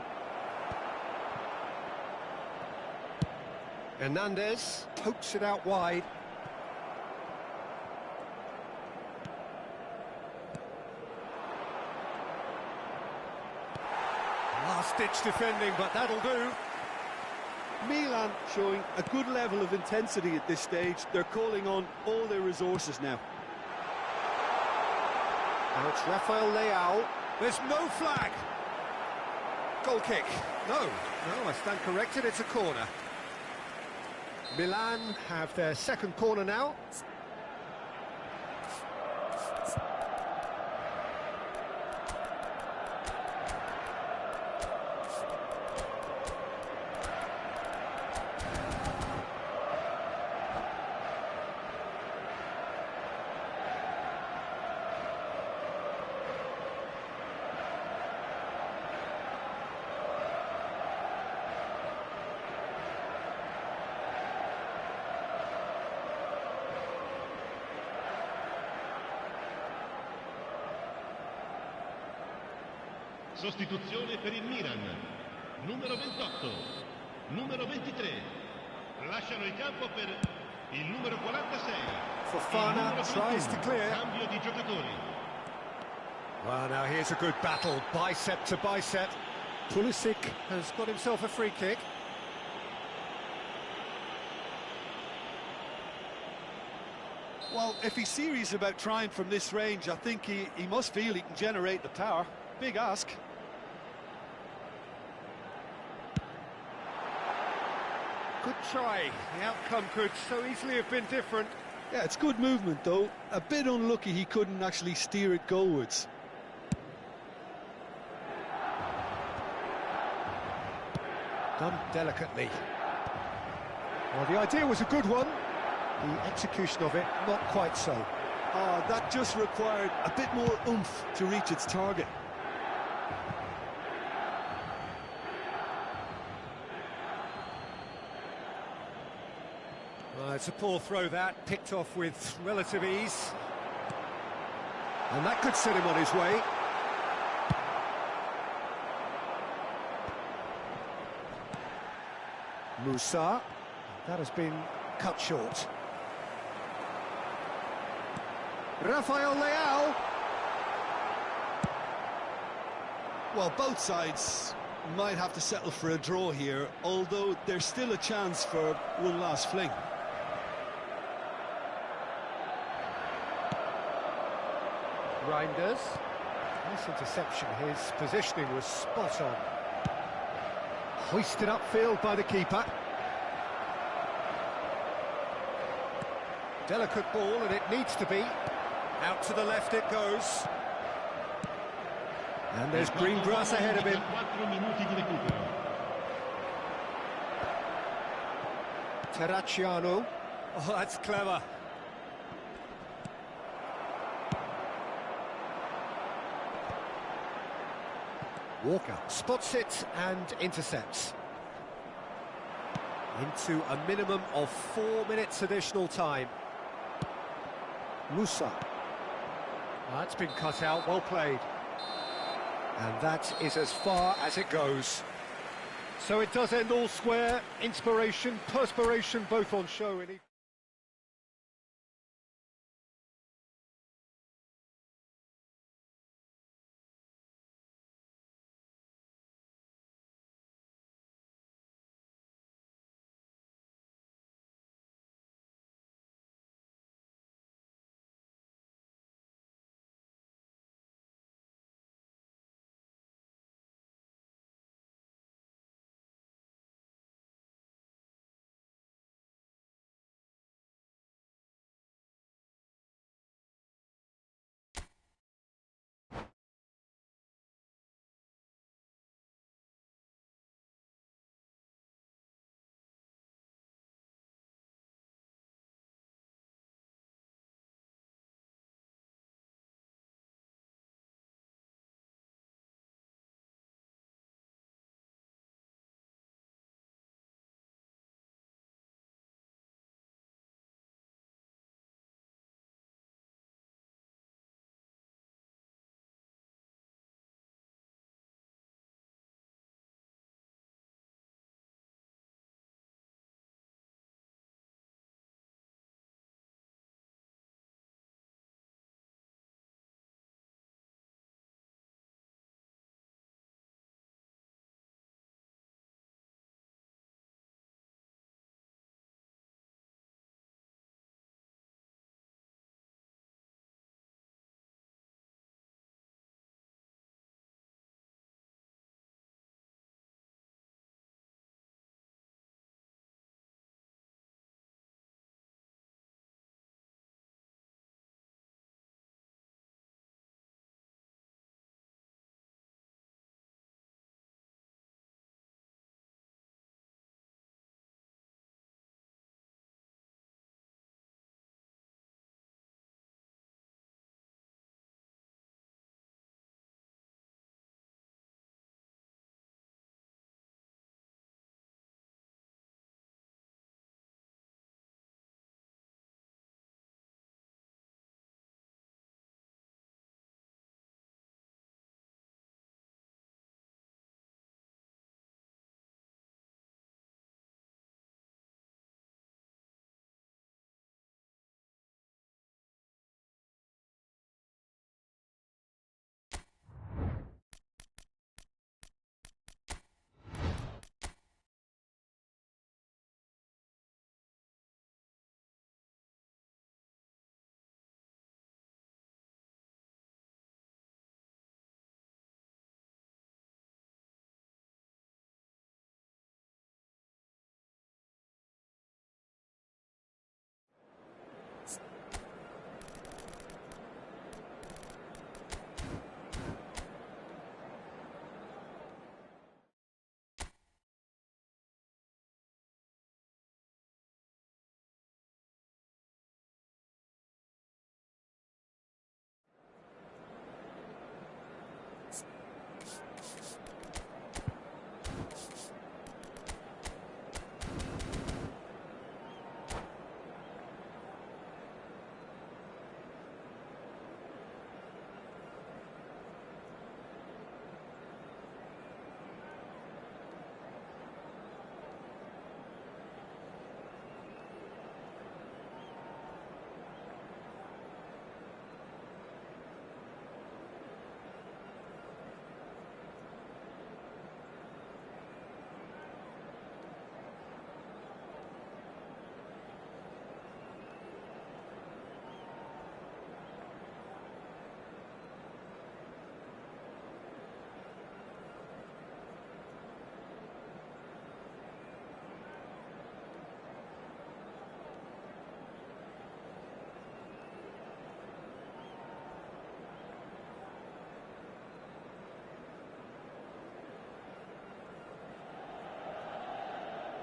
Hernandez pokes it out wide. Last-ditch defending, but that'll do. Milan showing a good level of intensity at this stage. They're calling on all their resources now. Now it's Rafael Leao. There's no flag. Goal kick. No, I stand corrected, it's a corner. Milan have their second corner now. Sostituzione per il Milan. Numero 28. Numero 23. Lasciano il campo per il numero 46. Fofana tries to clear. Cambio di giocatori. Well, now here's a good battle, bicep to bicep. Pulisic has got himself a free kick. Well, if he's serious about trying from this range, I think he must feel he can generate the power. Big ask. Good try. The outcome could so easily have been different. Yeah, it's good movement, though. A bit unlucky he couldn't actually steer it goalwards. Done delicately. Well, the idea was a good one. The execution of it, not quite so. Oh, that just required a bit more oomph to reach its target. Well, it's a poor throw that, picked off with relative ease. And that could set him on his way. Musa, that has been cut short. Rafael Leao. Well, both sides might have to settle for a draw here, although there's still a chance for one last fling. Reinders. Nice interception, his positioning was spot on. Hoisted upfield by the keeper. Delicate ball, and it needs to be. Out to the left it goes. And there's green grass ahead of him. 4 minuti di recupero. Terracciano. Oh, that's clever. Walker spots it and intercepts. Into a minimum of 4 minutes additional time. Musa. That's been cut out, well played. And that is as far as it goes. So it does end all square. Inspiration, perspiration, both on show in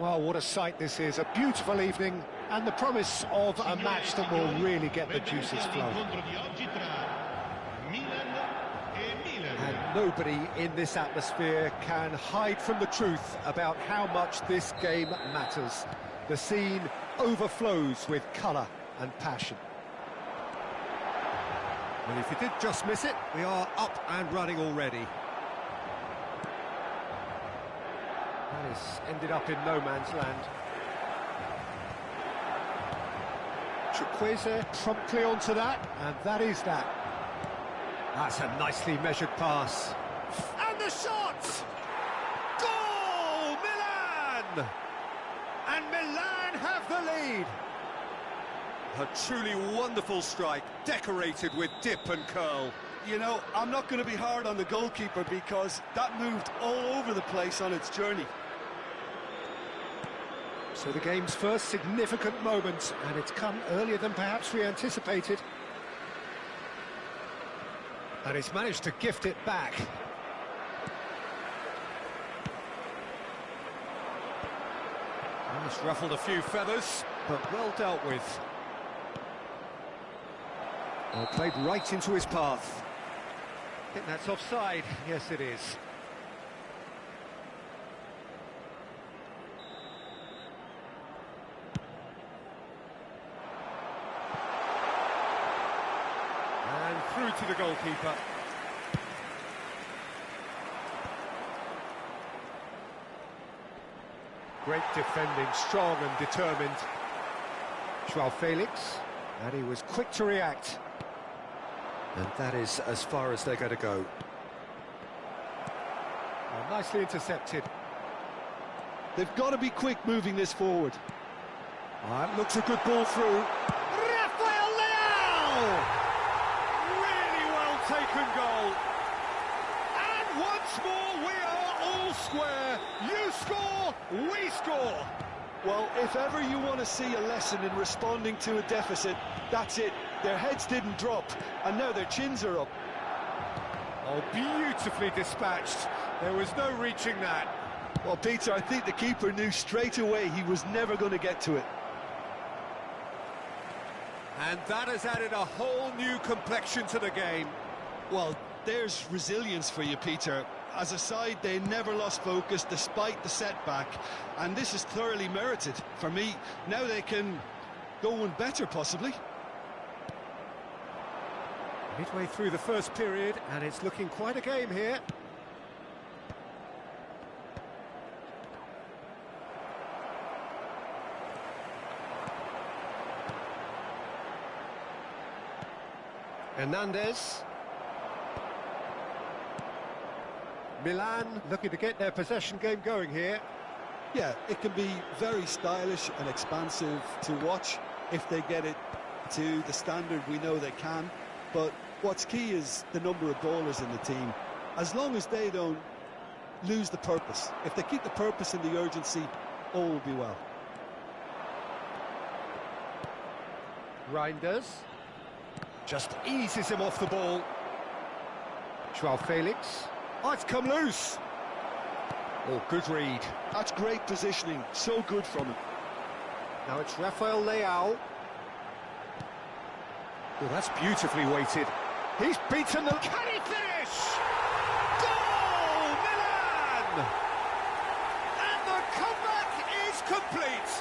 Well, what a sight this is. A beautiful evening and the promise of a match that will really get the juices flowing. And nobody in this atmosphere can hide from the truth about how much this game matters. The scene overflows with colour and passion. Well, if you did just miss it, we are up and running already. This ended up in no man's land. Chukwueze promptly onto that, and that is that. That's a nicely measured pass. And the shot! Goal! Milan! And Milan have the lead. A truly wonderful strike, decorated with dip and curl. You know, I'm not going to be hard on the goalkeeper because that moved all over the place on its journey. So the game's first significant moment, and it's come earlier than perhaps we anticipated. And he's managed to gift it back. And it's ruffled a few feathers, but well dealt with. Well, played right into his path. I think that's offside. Yes, it is. And through to the goalkeeper. Great defending, strong and determined. Joao Felix, and he was quick to react. And that is as far as they're going to go. Well, nicely intercepted. They've got to be quick moving this forward. That looks a good ball through. Rafael Leao! Really well taken goal. And once more we are all square. You score, we score. Well, if ever you want to see a lesson in responding to a deficit, that's it. Their heads didn't drop, and now their chins are up. Oh, beautifully dispatched. There was no reaching that. Well, Peter, I think the keeper knew straight away he was never going to get to it. And that has added a whole new complexion to the game. Well, there's resilience for you, Peter. As a side, they never lost focus despite the setback, and this is thoroughly merited. For me, now they can go one better, possibly. Midway through the first period, and it's looking quite a game here. Hernandez. Milan looking to get their possession game going here. Yeah, it can be very stylish and expansive to watch if they get it to the standard we know they can. But what's key is the number of ballers in the team. As long as they don't lose the purpose, if they keep the purpose and the urgency, all will be well. Reinders just eases him off the ball. Joao Felix. Oh, it's come loose. Oh, good read. That's great positioning, so good from him. Now it's Rafael Leao. Oh, that's beautifully weighted. He's beaten the... Can he finish? Goal, Milan! And the comeback is complete.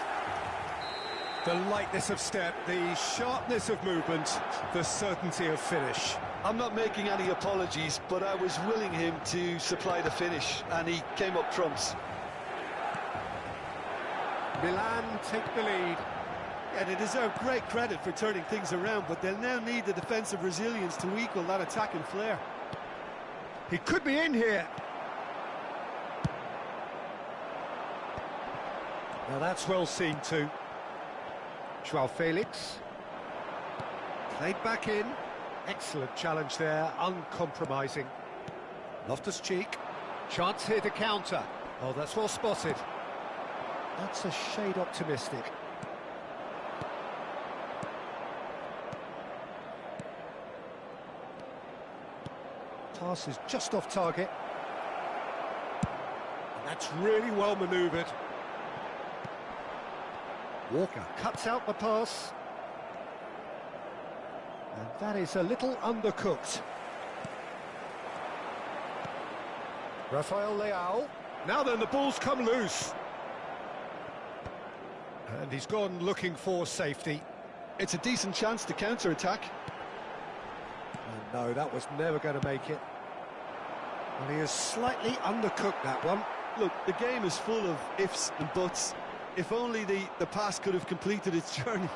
The lightness of step, the sharpness of movement, the certainty of finish. I'm not making any apologies, but I was willing him to supply the finish, and he came up trumps. Milan take the lead. Yeah, they deserve great credit for turning things around, but they'll now need the defensive resilience to equal that attacking flair. He could be in here. Now that's well seen too. Joao Felix. Played back in. Excellent challenge there, uncompromising. Loftus-Cheek. Chance here to counter. Oh, that's well spotted. That's a shade optimistic. Pass is just off target. And that's really well manoeuvred. Walker cuts out the pass. And that is a little undercooked. Rafael Leao. Now then, the ball's come loose. And he's gone looking for safety. It's a decent chance to counter-attack. And no, that was never going to make it. And he has slightly undercooked that one. Look, the game is full of ifs and buts. If only the pass could have completed its journey.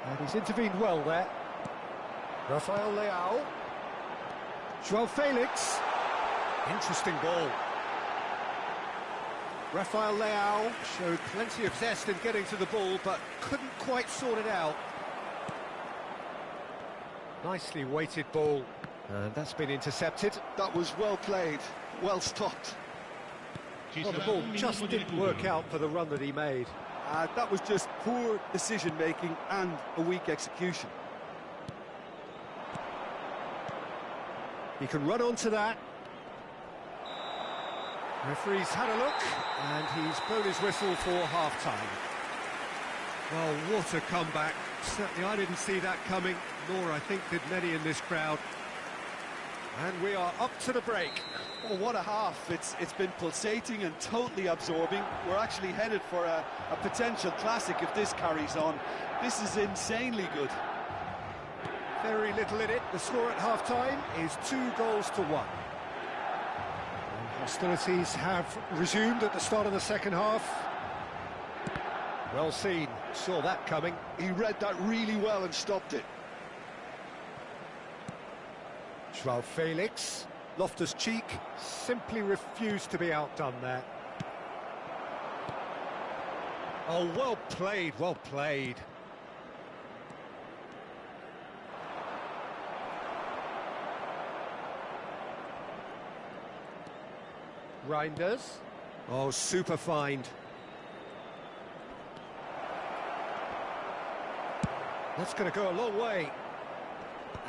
And he's intervened well there. Rafael Leao. João Felix. Interesting ball. Rafael Leao showed plenty of zest in getting to the ball, but couldn't quite sort it out. Nicely weighted ball. And that's been intercepted. That was well played, well stopped. Well, the ball just didn't work out for the run that he made. That was just poor decision-making and a weak execution. He can run onto that. Referee's had a look, and he's blown his whistle for half-time. Well, what a comeback. Certainly I didn't see that coming, nor I think did many in this crowd. And we are up to the break. Oh, what a half. It's been pulsating and totally absorbing. We're actually headed for a potential classic if this carries on. This is insanely good. Very little in it. The score at half-time is 2-1. Hostilities have resumed at the start of the second half. Well seen, saw that coming. He read that really well and stopped it. João Felix, Loftus-Cheek simply refused to be outdone there. Oh, well played, well played. Reinders. Oh, super find. That's going to go a long way.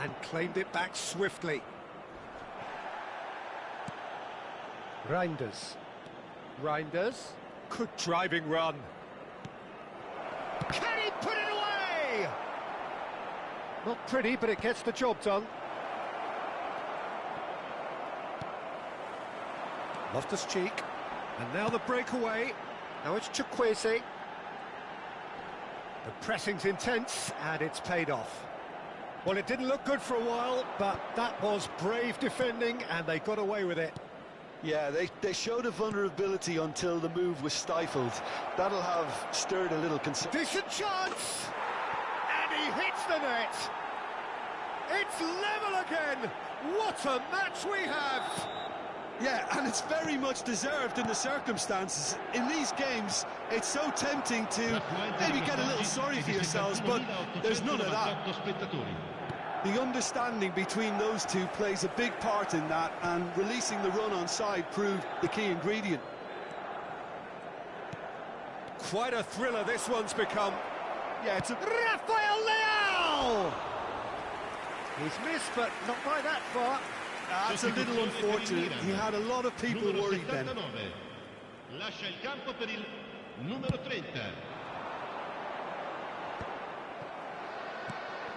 And claimed it back swiftly. Reinders. Reinders. Good driving run. Can he put it away? Not pretty, but it gets the job done. Loftus-Cheek, and now the breakaway. Now it's Chukwueze. The pressing's intense, and it's paid off. Well, it didn't look good for a while, but that was brave defending, and they got away with it. Yeah, they showed a vulnerability until the move was stifled. That'll have stirred a little concern. Decent chance! And he hits the net! It's level again! What a match we have! Yeah, and it's very much deserved in the circumstances. In these games, it's so tempting to maybe get a little sorry for yourselves, but there's none of that. The understanding between those two plays a big part in that, and releasing the run on side proved the key ingredient. Quite a thriller this one's become. Yeah, it's a... Rafael Leao! He's missed, but not by that far. That's a little unfortunate. He had a lot of people worried then. Lascia il campo per il numero 30.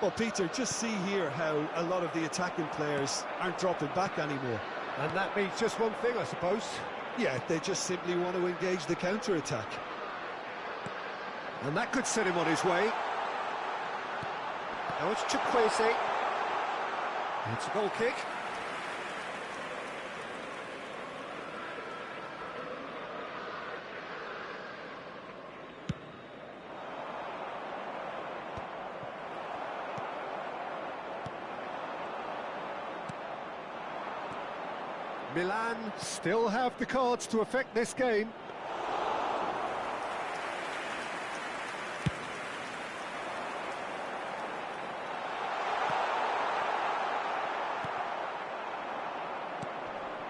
Well, Peter, just see here how a lot of the attacking players aren't dropping back anymore. And that means just one thing, I suppose. Yeah, they just simply want to engage the counter-attack. And that could set him on his way. Now it's Chukwueze. It's a goal kick. Milan still have the cards to affect this game.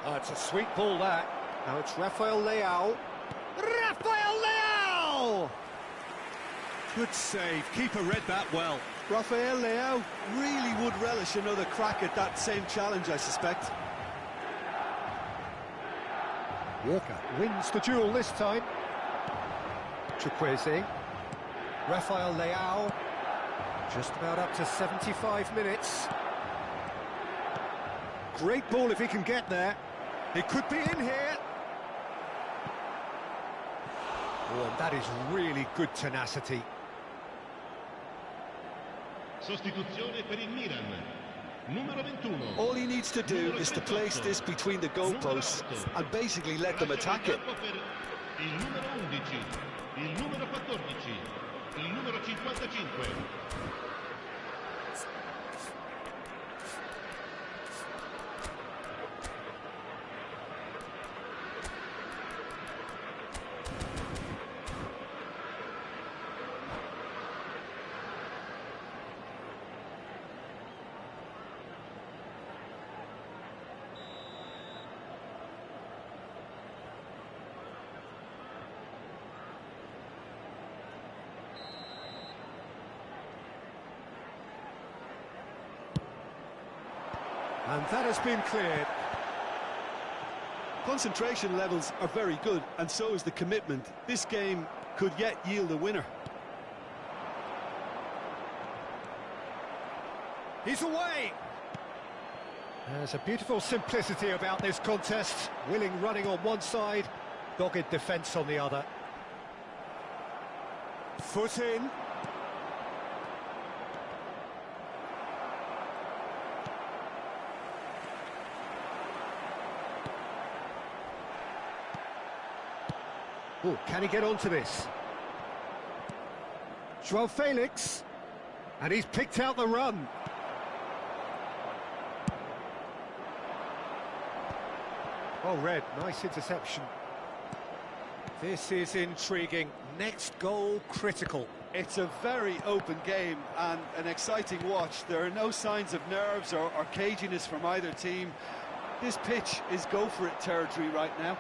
Oh, it's a sweet ball, that. Now it's Rafael Leao. Rafael Leao! Good save. Keeper read that well. Rafael Leao really would relish another crack at that same challenge, I suspect. Walker wins the duel this time. Chukwueze. Rafael Leao. Just about up to 75 minutes. Great ball if he can get there. He could be in here. Oh, and that is really good tenacity. Sostituzione per il Milan. Numero 21. All he needs to do is to place this between the goalposts and basically let them attack it. Il numero 11, il numero 14, il numero 55. And that has been cleared. Concentration levels are very good, and so is the commitment. This game could yet yield a winner. He's away! There's a beautiful simplicity about this contest. Willing running on one side, dogged defence on the other. Foot in. Oh, can he get onto this? Joao Felix. And he's picked out the run. Oh, Red, nice interception. This is intriguing. Next goal, critical. It's a very open game and an exciting watch. There are no signs of nerves or caginess from either team. This pitch is go-for-it territory right now.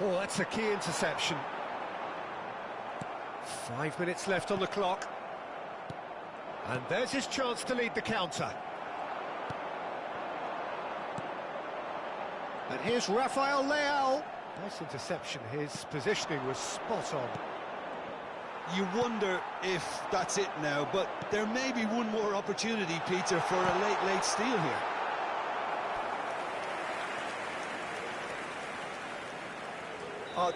Oh, that's a key interception. 5 minutes left on the clock. And there's his chance to lead the counter. And here's Rafael Leao. Nice interception. His positioning was spot on. You wonder if that's it now, but there may be one more opportunity, Peter, for a late steal here.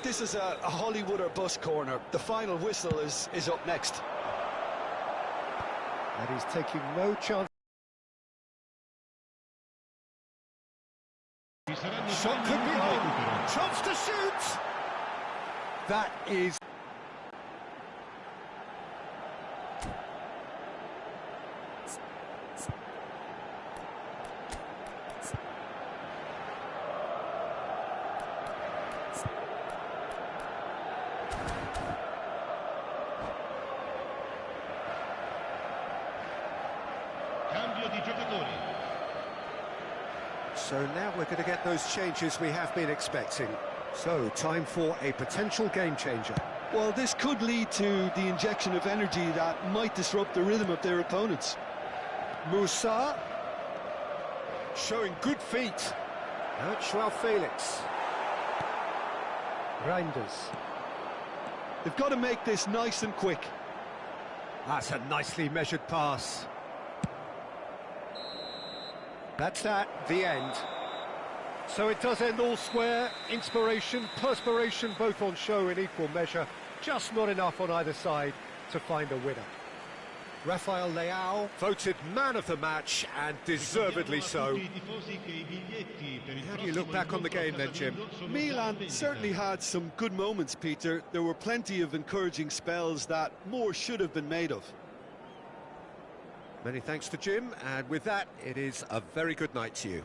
This is a Hollywood or bust corner. The final whistle is up next. And he's taking no chance. Shot could be on. Chance to shoot. That is. So now we're going to get those changes we have been expecting. So, time for a potential game changer. Well, this could lead to the injection of energy that might disrupt the rhythm of their opponents. Musa, showing good feet. Now it's Joao Felix. Reinders. They've got to make this nice and quick. That's a nicely measured pass. That's that, the end. So it does end all square. Inspiration, perspiration, both on show in equal measure. Just not enough on either side to find a winner. Rafael Leao, voted man of the match, and deservedly so. How do you look back on the game then, Jim? Milan certainly had some good moments, Peter. There were plenty of encouraging spells that more should have been made of. Many thanks to Jim, and with that, it is a very good night to you.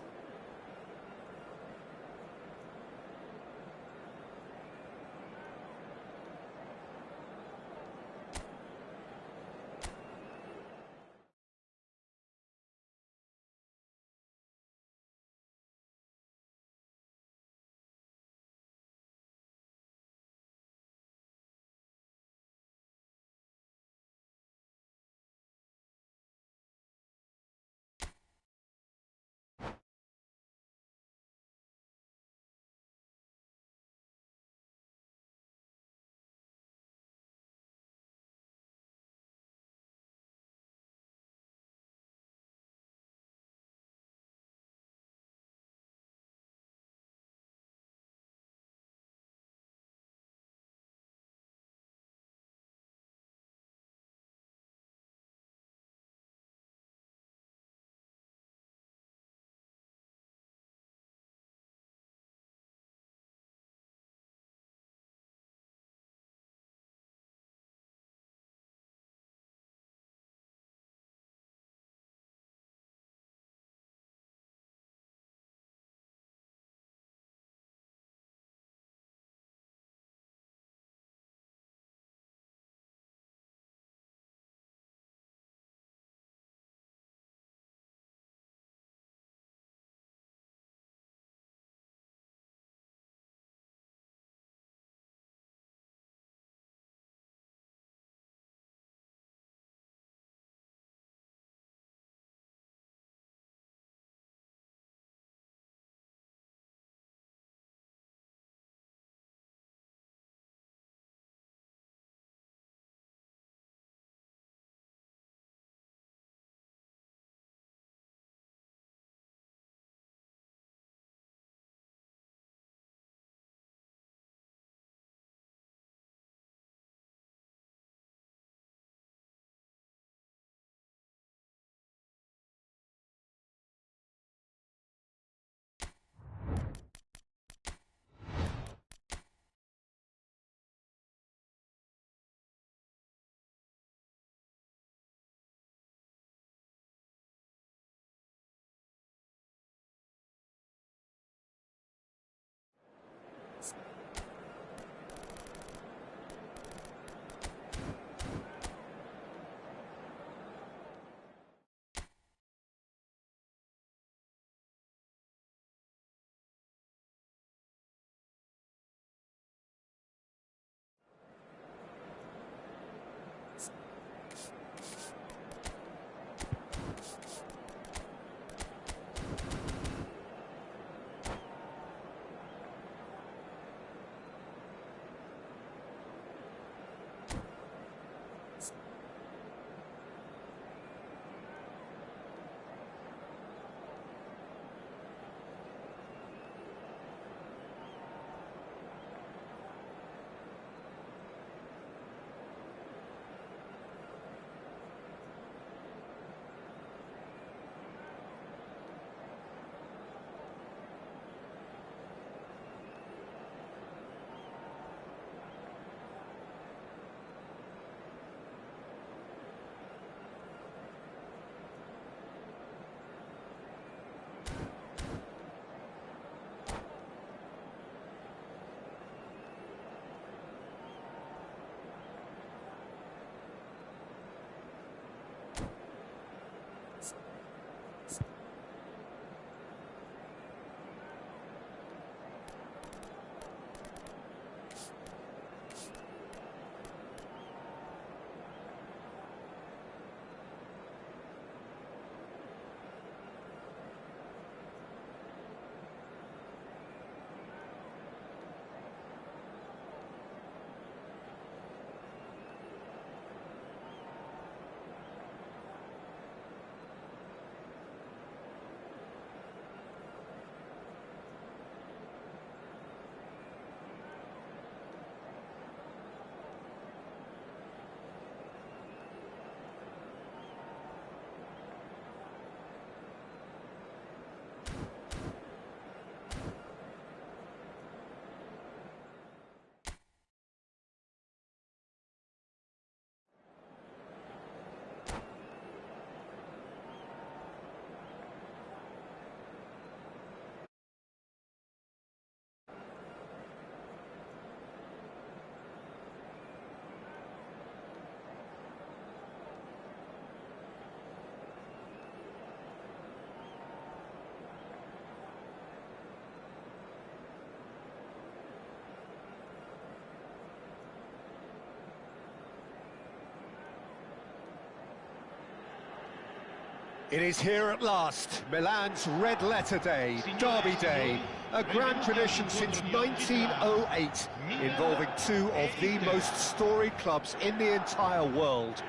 It is here at last, Milan's red letter day, Derby Day, a grand tradition since 1908, involving two of the most storied clubs in the entire world.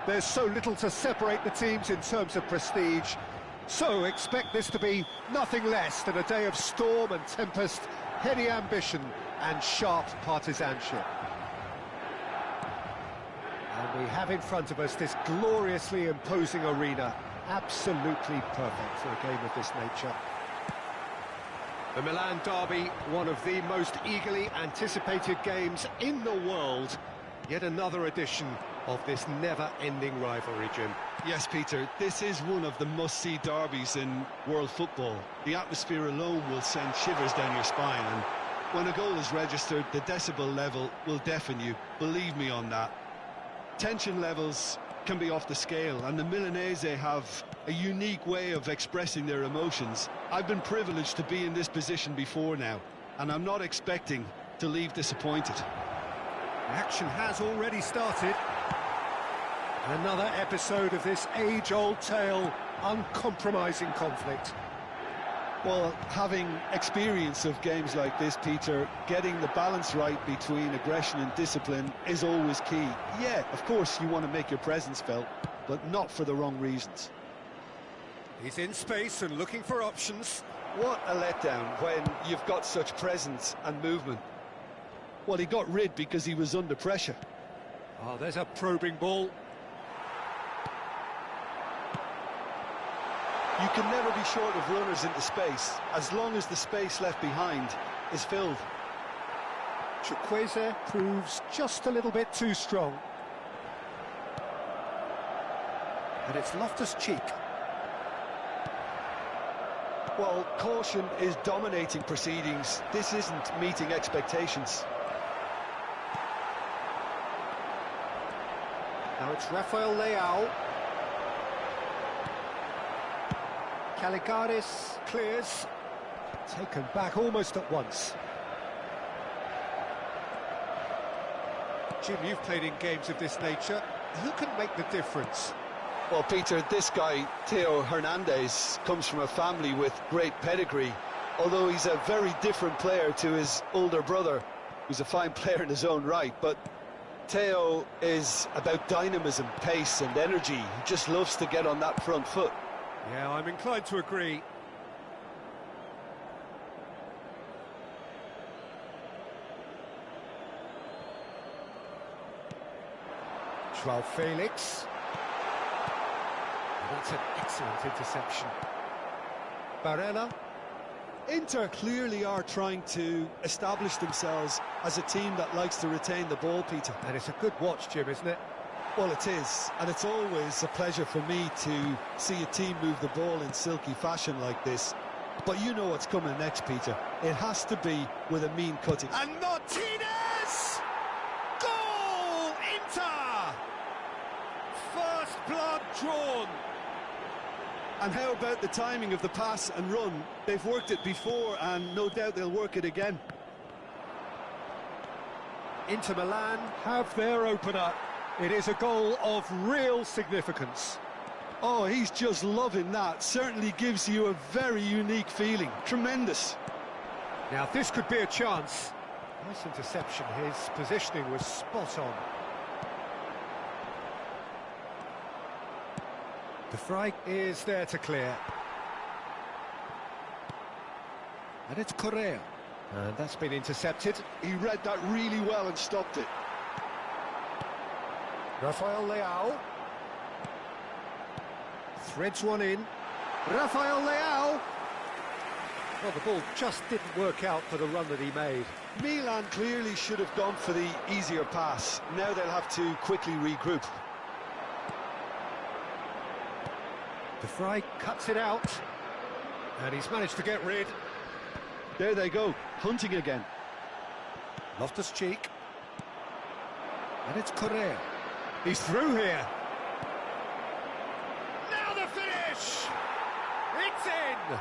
There's so little to separate the teams in terms of prestige, so expect this to be nothing less than a day of storm and tempest, heady ambition and sharp partisanship. And we have in front of us this gloriously imposing arena, absolutely perfect for a game of this nature. The Milan derby, one of the most eagerly anticipated games in the world. Yet another edition of this never-ending rivalry, Jim. Yes, Peter, this is one of the must-see derbies in world football. The atmosphere alone will send shivers down your spine, and when a goal is registered, the decibel level will deafen you. Believe me on that. Tension levels can be off the scale, and the Milanese have a unique way of expressing their emotions. I've been privileged to be in this position before now, and I'm not expecting to leave disappointed. The action has already started. Another episode of this age-old tale, uncompromising conflict. Well, having experience of games like this, Peter, getting the balance right between aggression and discipline is always key. Yeah, of course you want to make your presence felt, but not for the wrong reasons. He's in space and looking for options. What a letdown when you've got such presence and movement. Well, he got rid because he was under pressure. Oh, there's a probing ball. You can never be short of runners into space, as long as the space left behind is filled. Chukwueze proves just a little bit too strong. And it's Loftus-Cheek. Well, caution is dominating proceedings. This isn't meeting expectations. Now it's Rafael Leao. Caligaris clears. Taken back almost at once. Jim, you've played in games of this nature. Who can make the difference? Well, Peter, this guy, Theo Hernandez, comes from a family with great pedigree, although he's a very different player to his older brother, who's a fine player in his own right. But Theo is about dynamism, pace and energy. He just loves to get on that front foot. Yeah, I'm inclined to agree. Joao Felix. That's an excellent interception. Barella. Inter clearly are trying to establish themselves as a team that likes to retain the ball, Peter. And it's a good watch, Jim, isn't it? Well, it is, and it's always a pleasure for me to see a team move the ball in silky fashion like this. But you know what's coming next, Peter. It has to be with a mean cutting. And Martinez! Goal! Inter! First blood drawn. And how about the timing of the pass and run? They've worked it before, and no doubt they'll work it again. Inter Milan have their opener. It is a goal of real significance. Oh, he's just loving that. Certainly gives you a very unique feeling. Tremendous. Now, this could be a chance. Nice interception. His positioning was spot on. De Vrij is there to clear. And it's Correa. And that's been intercepted. He read that really well and stopped it. Rafael Leao. Threads one in. Rafael Leao. Well, the ball just didn't work out for the run that he made. Milan clearly should have gone for the easier pass. Now they'll have to quickly regroup. De Vrij cuts it out. And he's managed to get rid. There they go, hunting again. Loftus-Cheek. And it's Correa. He's through here. Now the finish! It's in!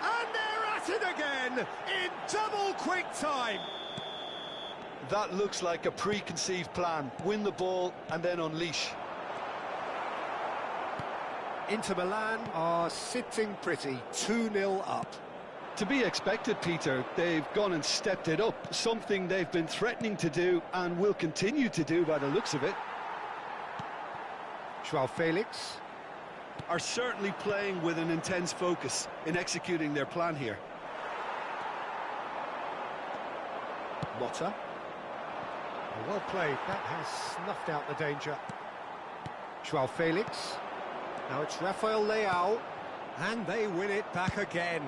And they're at it again in double quick time. That looks like a preconceived plan. Win the ball and then unleash. Inter Milan are sitting pretty, 2-0 up. To be expected, Peter. They've gone and stepped it up, something they've been threatening to do and will continue to do by the looks of it. Joao Felix. Are certainly playing with an intense focus in executing their plan here. Motta. Well played, that has snuffed out the danger. Joao Felix. Now it's Rafael Leao. And they win it back again.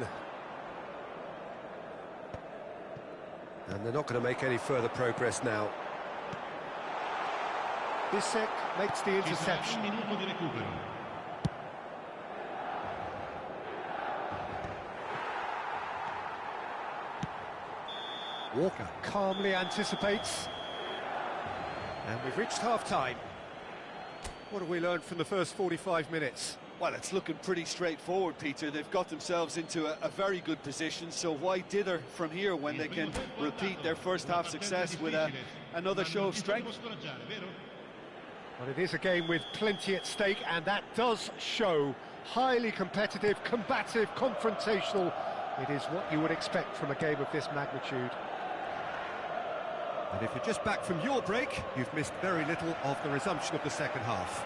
And they're not going to make any further progress now. Bissek makes the interception. Walker calmly anticipates. And we've reached half-time. What have we learned from the first 45 minutes? Well, it's looking pretty straightforward, Peter. They've got themselves into a very good position, so why dither from here when they can repeat their first half success with another show of strength? Well, it is a game with plenty at stake, and that does show. Highly competitive, combative, confrontational. It is what you would expect from a game of this magnitude. And if you're just back from your break, you've missed very little of the resumption of the second half.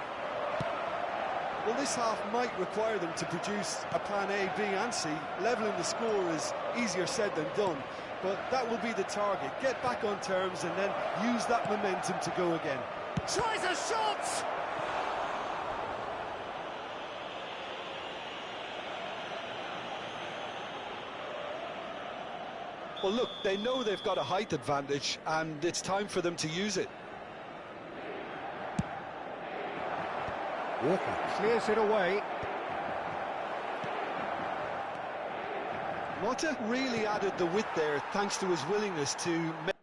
Well, this half might require them to produce a plan A, B and C. Levelling the score is easier said than done, but that will be the target. Get back on terms and then use that momentum to go again. Tries a shot! Well, look, they know they've got a height advantage, and it's time for them to use it. Walker clears it away. Motta really added the width there, thanks to his willingness to make